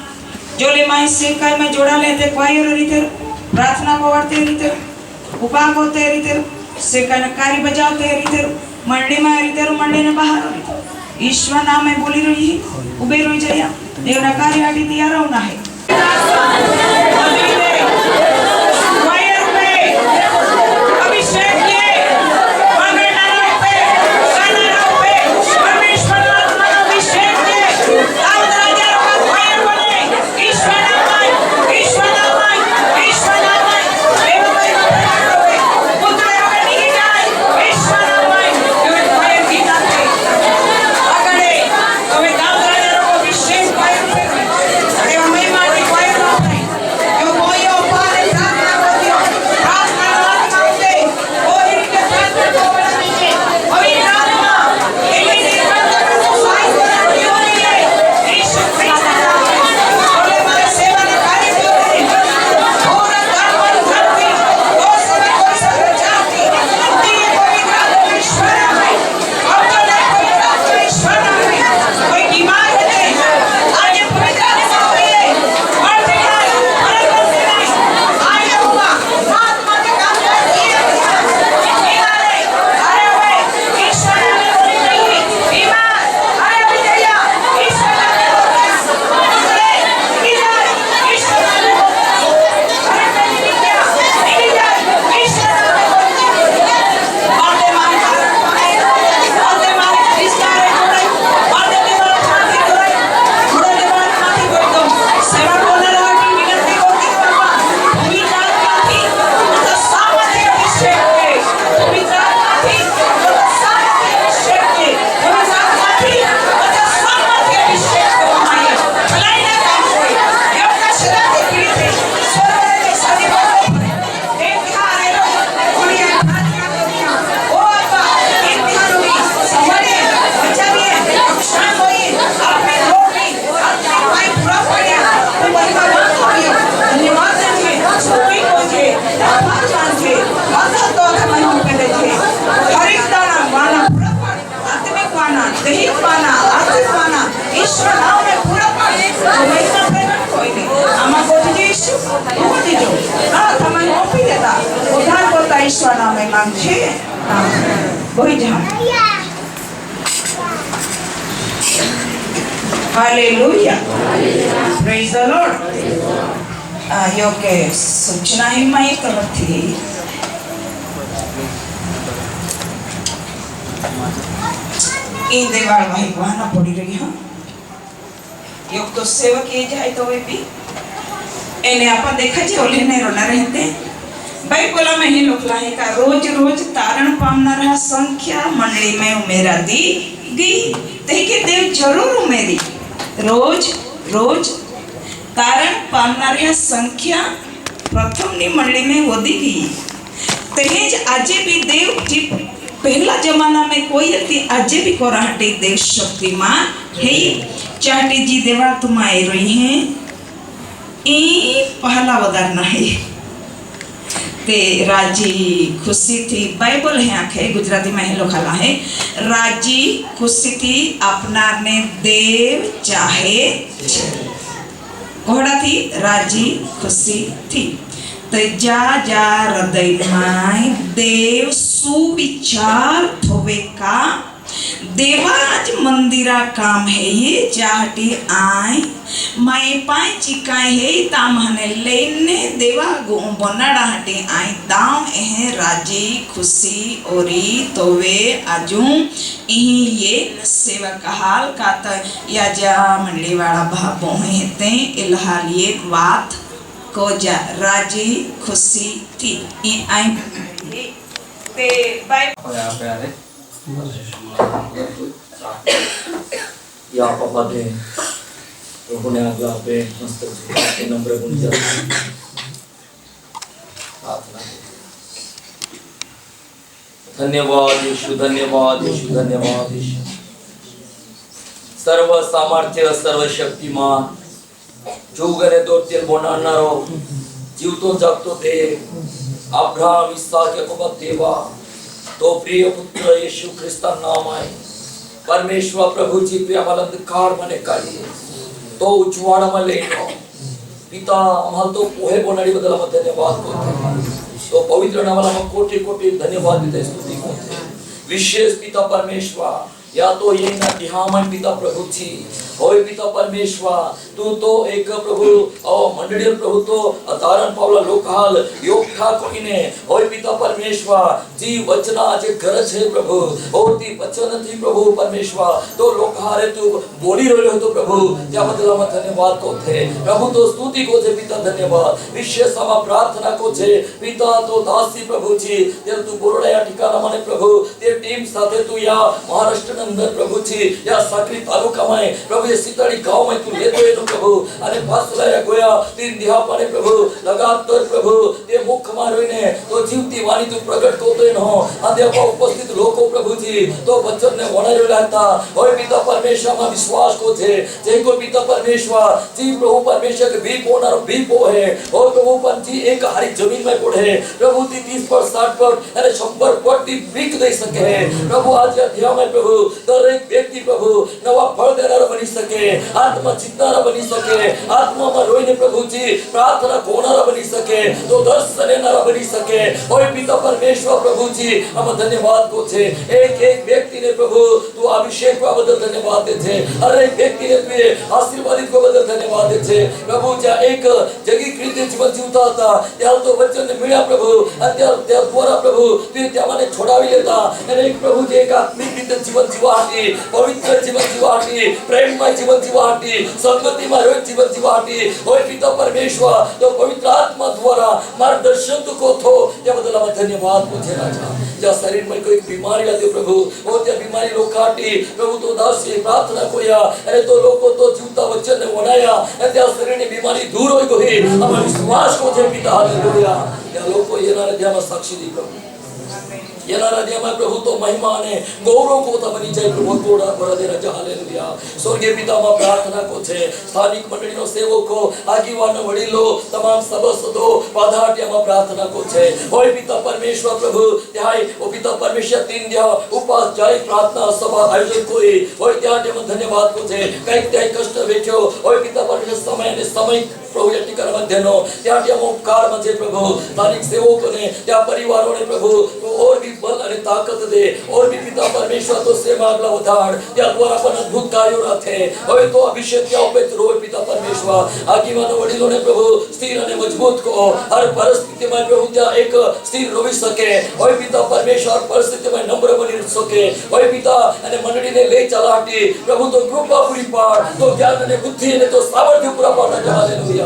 જોલે માય સેકાયમાં જોડાલે તે ક્વાયર રીતે પ્રાર્થના પવાડતે રીતે ઉભા હોતે રીતે સેકાના કાર્ય બજાવતે રીતે મંડળીમાં રીતે મંડળીને બહાર ઈશ્વર નામે બોલી રહી ઉભે રહી જયા દેવના કાર્ય આડી તૈયાર હોના है ईश्वर नाम में मांगे वही जहाँ हालेलुया प्रेज द लॉर्ड यो के सूचना ही मैं तरफ थी इन देवाल भाई वहां पड़ी रही हाँ योग तो सेवा किए जाए तो वे भी इन्हें अपन देखा जी ओले ने रोना रहते बाइबल में ही लिखला है का रोज रोज तारण पामनारा संख्या मंडली में उमेराती गई ते के देव जरूर उमेरी रोज रोज तारण पामनारा संख्या प्रथम नी मंडली में वधी गई तेज आजे भी देव जी पहला जमाना में कोई थी आजे भी कोराहटी देव शक्तिमान है चाहती जी देवा तुम आए रही हैं ई पहला वदारना है ते राजी खुशी थी बाइबल है आखे गुजराती में है लोखला है राजी खुशी थी अपना ने देव चाहे कोहड़ा थी राजी खुशी थी तो जा जा हृदय माय देव सुविचार थोवे का देवाज मंदिरा काम है ये जाहटी आय माय पाय चिकाय है तामहने लेने देवा गो बनाड़ा हटी आय दाम एह राजी खुशी ओरी तोवे आजू इही ये सेवा कहाल काता या जा मंडली वाला भाबो हेते इलहाल ये बात को जा राजी खुशी थी ई आय ते बाय या पापा दे उन्होंने आगे पे मस्तक के नंबर गुंजा प्रार्थना धन्यवाद यीशु, धन्यवाद यीशु, धन्यवाद यीशु। सर्व सामर्थ्य, सर्व शक्तिमान, जोगने दोर्तेल बोनानारो, जीवतो जगतो देव, अब्राहम, इसहाक, याकूब देवा, तो प्रिय पुत्र येशू ख्रिस्ता नाम आहे परमेश्वर प्रभूची प्रिय आम्हाला अंधकारमध्ये काढली, तो उजवाडामध्ये येतो पिता, आम्हाला तो पोहे बनवण्याबद्दल आम्हाला धन्यवाद करतो, तो पवित्र नावाला आम्हाला कोटी कोटी धन्यवाद देते, स्तुती करते। विशेष पिता परमेश्वर, या तो ये ना ध्यान पिता प्रभूची, होय पिता परमेश्वर, तू तो एक प्रभू और मंडळी प्रभू तो तारण पावला लोकाल योग ठाकोईने, होय पिता परमेश्वर, जी वचना जे गरज है प्रभू, हो ती वचन थी प्रभू परमेश्वर, तो लोकारे तू बोली रहे हो तो प्रभू, त्याबद्दल आम्हाला धन्यवाद करते प्रभू, तो स्तुती करते पिता, धन्यवाद। विशेष आम्हाला प्रार्थना करते पिता, तो दासी प्रभूची, ते तू बोलडा या ठिकाणामध्ये प्रभू, ते टीम साथे तू या महाराष्ट्र अंदर प्रभूची, या साखरी तालुकामध्ये प्रभू, ये सीताड़ी गांव में तू लेतो येतो प्रभू, आणि पासला या गोया 3 दिहापाने प्रभू, लगातार प्रभू ते मुख मारोईने तो जीवती वाणी तू प्रकट करतोय न, अद्याप उपस्थित लोको प्रभूजी, तो वचन ने वणारेला था, होय पिता परमेश्वर मा विश्वास करते, जे को पिता परमेश्वर जी प्रभु परमेश्वर के भी कोणार भी पो है, और प्रभु पंची एक हारी जमीन में पड़े प्रभु, ती 30 पर 60 पर अरे 100 पर ती बिक दे सके प्रभु, आज या ध्यान में प्रभु, दर एक व्यक्ति प्रभु नवा फल देनारा बनी सके, आत्मा जितनारा बनी सके, आत्मा में रोईने प्रभुजी प्रार्थना कोणारा बनी सके, तो दर्शन देनारा बनी सके, होय पिता परमेश्वर प्रभुजी, हम धन्यवाद करते, एक एक व्यक्ति ने प्रभु तू अभिषेक को बदल धन्यवाद देते, हर एक व्यक्ति ने तू आशीर्वादित को बदल धन्यवाद देते प्रभु, ज्या एक जगी कृत्य जीवन जीवता था, त्या तो वचन ने मिळा प्रभु, त्या द्वारा प्रभु तू त्यामाने छोडावी लेता, आणि एक प्रभु जे एक आत्मिक रीते जीवन जीवाटी, पवित्र जीवन जीवाटी, प्रेममय जीवन जीवाटी, संगतिमय जीवन जीवाटी, होय पिता परमेश्वर, तो पवित्र आत्मा द्वारा मार्गदर्शन तू को थो, त्याबद्दल आम्हाला धन्यवाद तुझे राजा। ज्या शरीर में कोई बीमारी आती प्रभु, और त्या बीमारी लोकाटी प्रभु, तो दासी प्रार्थना कोया, अरे तो लोगों तो जीवता वचन ने वनाया, त्या शरीर ने बीमारी दूर होई गोही, आम्हाला विश्वास को जे पिता, हालेलुया। त्या लोगों येणारे द्या साक्षी दी प्रभु, येणारा देवा प्रभु, तो महिमा ने गौरव को तमनी जय प्रभु तोड़ा भर दे राजा, हालेलुया। स्वर्गीय पिता मा प्रार्थना को छे, स्थानिक मंडळीनो सेवको, आगीवान वडीलो, तमाम सभासदो, पादाट्या मा प्रार्थना को छे, होय पिता परमेश्वर प्रभु, त्याय ओ पिता परमेश्वर 3 दिया उपास जाय प्रार्थना सभा आयोजन कोई, होय त्याटे मा धन्यवाद को छे, काही त्याय कष्ट वेठ्यो, होय पिता परमेश्वर समय ने समय प्रभु या ठिकाण मध्यनो, त्याटे उपकार म्हणजे प्रभु, स्थानिक सेवकोने, त्या परिवारोने प्रभु तो और भी बल आणि ताकत दे, और भी पिता परमेश्वर तो सेवा अगला उधार, त्या द्वारा पण अद्भुत कार्य राहते, होय तो अभिषेक क्या उपेत रोय पिता परमेश्वर, आगीवान वडीलोने प्रभु स्थिर आणि मजबूत को, हर परिस्थिति में प्रभु त्या एक स्थिर रही सके, होय पिता परमेश्वर परिस्थिति में नम्र बनी सके, होय पिता आणि मंडळीने ले चलाटी प्रभु, तो कृपा पूरी पाड, तो ज्ञान आणि बुद्धी ने तो सामर्थ्य पूरा पाड, हालेलुया।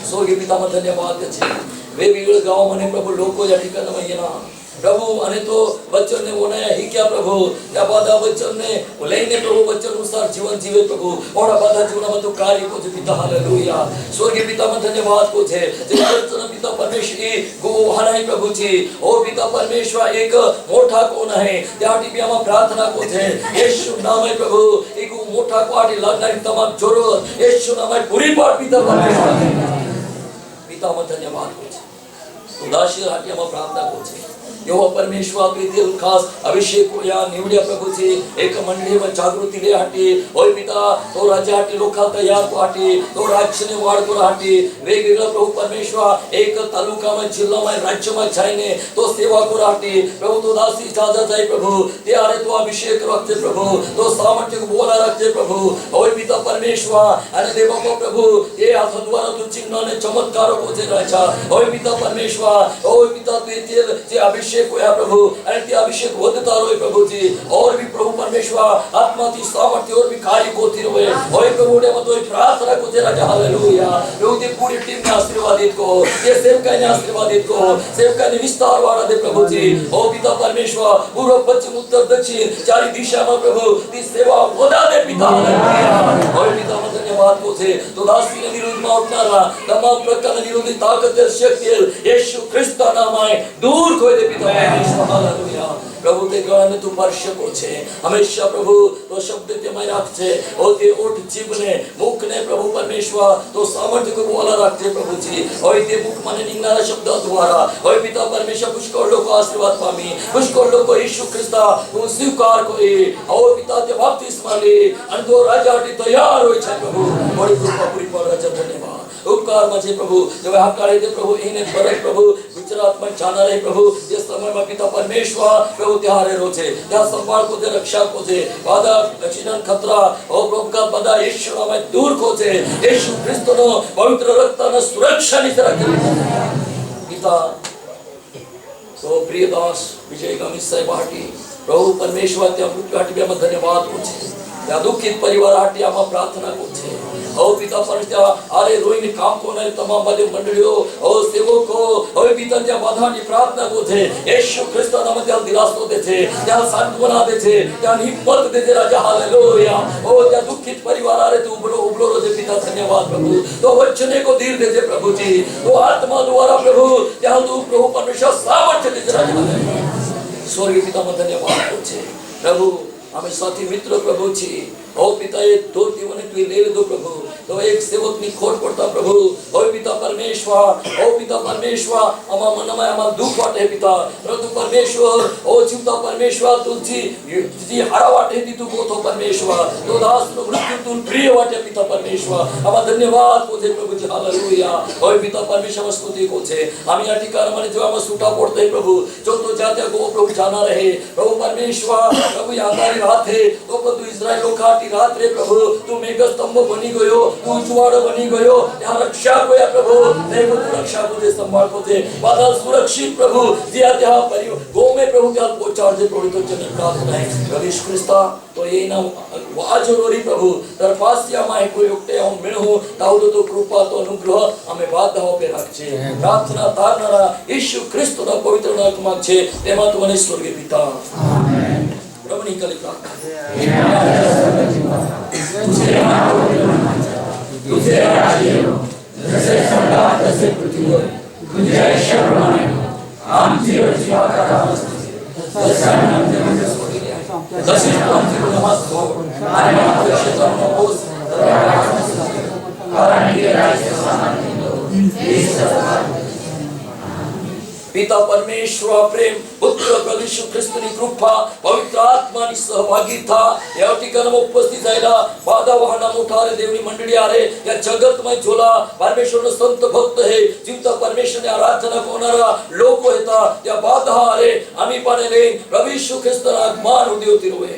स्वर्गीय पिता मा धन्यवाद देते, वेगवेगळे गाव मने प्रभु लोको या ठिकाणी येना प्रभु, आणि तो वचन ने वनाया ही क्या प्रभु, त्या बाधा वचन ने लेने प्रभु वचन अनुसार जीवन जीवे प्रभु, और बाधा जीवन में तो कार्य को पिता, हालेलुया। स्वर्गीय पिता में धन्यवाद को छे, जे वचन पिता परमेश्वर गो हनाई प्रभु जी, ओ पिता परमेश्वर एक मोठा कोण आहे, त्यासाठी मी आम्हा प्रार्थना को छे, येशू नाम आहे प्रभु, एक मोठा कोटी लागणारी तमाम जरूरत येशू नाम आहे पूरी पाड पिता परमेश्वर, पिता में धन्यवाद को छे, उदासी हाटी आम्हा प्रार्थना को छे, यहोवा परमेश्वर प्रीतिल खास अभिषेक को या निवड्या प्रभु जी, एक मंडळी में जागृती ले हाटी, होय पिता तो राज्य हाटी लोका तयार को हाटी, तो राज्य ने वाढ को हाटी, वेगवेगळा प्रभु परमेश्वर एक तालुका में जिल्हा में राज्य में जायने तो सेवा को हाटी प्रभु, तो दासी जाजा जाय प्रभु, ते आरे तो अभिषेक रखते प्रभु, तो सामर्थ्य को बोला रखते प्रभु, होय पिता परमेश्वर आणि देवा को प्रभु, ये हाथ द्वारा तो चिन्ह ने चमत्कार को जे राजा, होय पिता परमेश्वर, होय पिता तू जे अभिषेक को या प्रभु, आणि ते अभिषेक होता रोय प्रभु जी, और भी प्रभु परमेश्वर आत्मा की सामर्थ्य और भी कार्य होती रहे, होय प्रभु ने मतो प्रार्थना को जे राजा, हालेलुया। प्रभु ती पूरी टीम ने आशीर्वादित को, ये सेवका ने आशीर्वादित को, सेवका ने विस्तार वाला दे प्रभु जी, ओ पिता परमेश्वर पूर्व पश्चिम उत्तर दक्षिण चारी दिशा में प्रभु ती सेवा होदा दे पिता, हालेलुया। होय पिता में धन्यवाद को छे, तो दासी ने विरुद्ध में उठनारा तमाम प्रकार विरोधी ताकत शक्ति येशू ख्रिस्त नाम आहे दूर कोई दे पिता परमेश्वर, हालेलुया। તે ગળાને તું સ્પર્શ છે હંમેશા પ્રભુ તો શબ્દ તેમાં રાખજે ઓ તે ઓઠ જીભને મુખને પ્રભુ પરમેશ્વર તો સામર્થ્ય को बोला રાખજે પ્રભુજી હોય તે મુખમાં નીકળનારા શબ્દ દ્વારા હોય પિતા પરમેશ્વર પુષ્કળ લોકો આશીર્વાદ પામી પુષ્કળ લોકો ઈસુ ખ્રિસ્તા તું સ્વીકાર કરે ઓ પિતા તે બપ્તિસ્મા લે અને તો રાજાટી તૈયાર હોય છે પ્રભુ બડી કૃપા પૂરી પાડવા છે ધન્યવાદ उपकार मजे प्रभु जो हकारे दे प्रभु इने परक प्रभु गुजरात में जाना रहे प्रभु ये समय में पिता परमेश्वर प्रभु त्यारे रोजे त्या संभाल को दे रक्षा को दे वादा अचिनन खतरा ओ प्रभु का बदा यीशु में दूर को दे यीशु क्रिस्त नो पवित्र रक्त न सुरक्षा नि तरह पिता तो प्रिय दास विजय गमी से बाटी प्रभु परमेश्वर त्या मुक्ति में धन्यवाद को छे त्या दुखित परिवार हाटी आमा प्रार्थना को छे ओ पिता परमेश्वर अरे रोईने काम को ने तमाम बड़े मंडलियों ओ सेवको ओ पिता त्या बाधानी प्रार्थना को थे यीशु ख्रिस्त नाम त्या दिलासो दे छे त्या सांत्वना दे छे त्या हिम्मत दे छे राजा हालेलुया ओ त्या दुखित परिवार आरे तू उबलो रोजे पिता धन्यवाद प्रभु तो वचने को धीर दे छे प्रभु जी तो आत्मा द्वारा प्रभु त्या तू प्रभु परमेश्वर सामर्थ्य दे छे राजा स्वर्गीय पिता में धन्यवाद को छे प्रभु हमें साथी मित्र प्रभु छी ओ पिता ये दो जीवन तू ले दो प्रभु तो एक सेवक नी खोट पड़ता प्रभु ओ पिता परमेश्वर अमा मन में अमा दुख वाटे पिता प्रभु परमेश्वर ओ जीवता परमेश्वर तुझी जी हरा वाटे दी तू गोतो परमेश्वर तो दास नो मृत्यु तू प्रिय वाटे पिता परमेश्वर अमा धन्यवाद को दे प्रभु जी हालेलुया ओ पिता परमेश्वर स्तुति को छे हम या ठिकाना माने जो हम सूटा पड़ते प्रभु जो तो जाते गो प्रभु जाना रहे प्रभु परमेश्वर प्रभु यादारी रात है तो तू इस्राएल लोग रात रे प्रभु तू मेघ स्तंभ बनी गयो तू ज्वार बनी गयो यहाँ रक्षा कोया प्रभु देखो तू रक्षा को दे संभाल को दे बादल सुरक्षित प्रभु दिया त्या परिवार गो में प्रभु क्या पहुंचा दे प्रभु तो जन प्रार्थना है प्रभु ख्रिस्ता तो ये ना वाजोरी प्रभु दरफासिया माय कोई उक्ते हम मिणो ताउदो तो कृपा तो अनुग्रह हमें बाधाओं पे रखजे प्रार्थना तारनारा यीशु ख्रिस्त ना पवित्र नाम में छे तेमा तो मने स्वर्गीय पिता आमेन प्रभु नी कली प्रार्थना तुझे राज्य जैसे संगात से पृथ्वी तुझे शरण आम जीवन जीवा का जैसा नाम जीवन जैसे नाम जीवन नमस्ते हमारे नाम क्षेत्र में बोस कारण ये राज्य सामान्य पिता परमेश्वर प्रेम पुत्र प्रभु यीशु ख्रिस्तनी कृपा पवित्र आत्मानी सहभागिता या ठिकाणी उपस्थित जायला बाधा वाहना मोठारे देवनी मंडळी आरे या जगत में झोला परमेश्वर संत भक्त है जीवता परमेश्वर ने आराधना कोणारा लोक होता या बाधा आरे आम्ही पाने प्रभु यीशु ख्रिस्तना आगमन उद्योती रोवे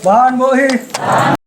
आमेन।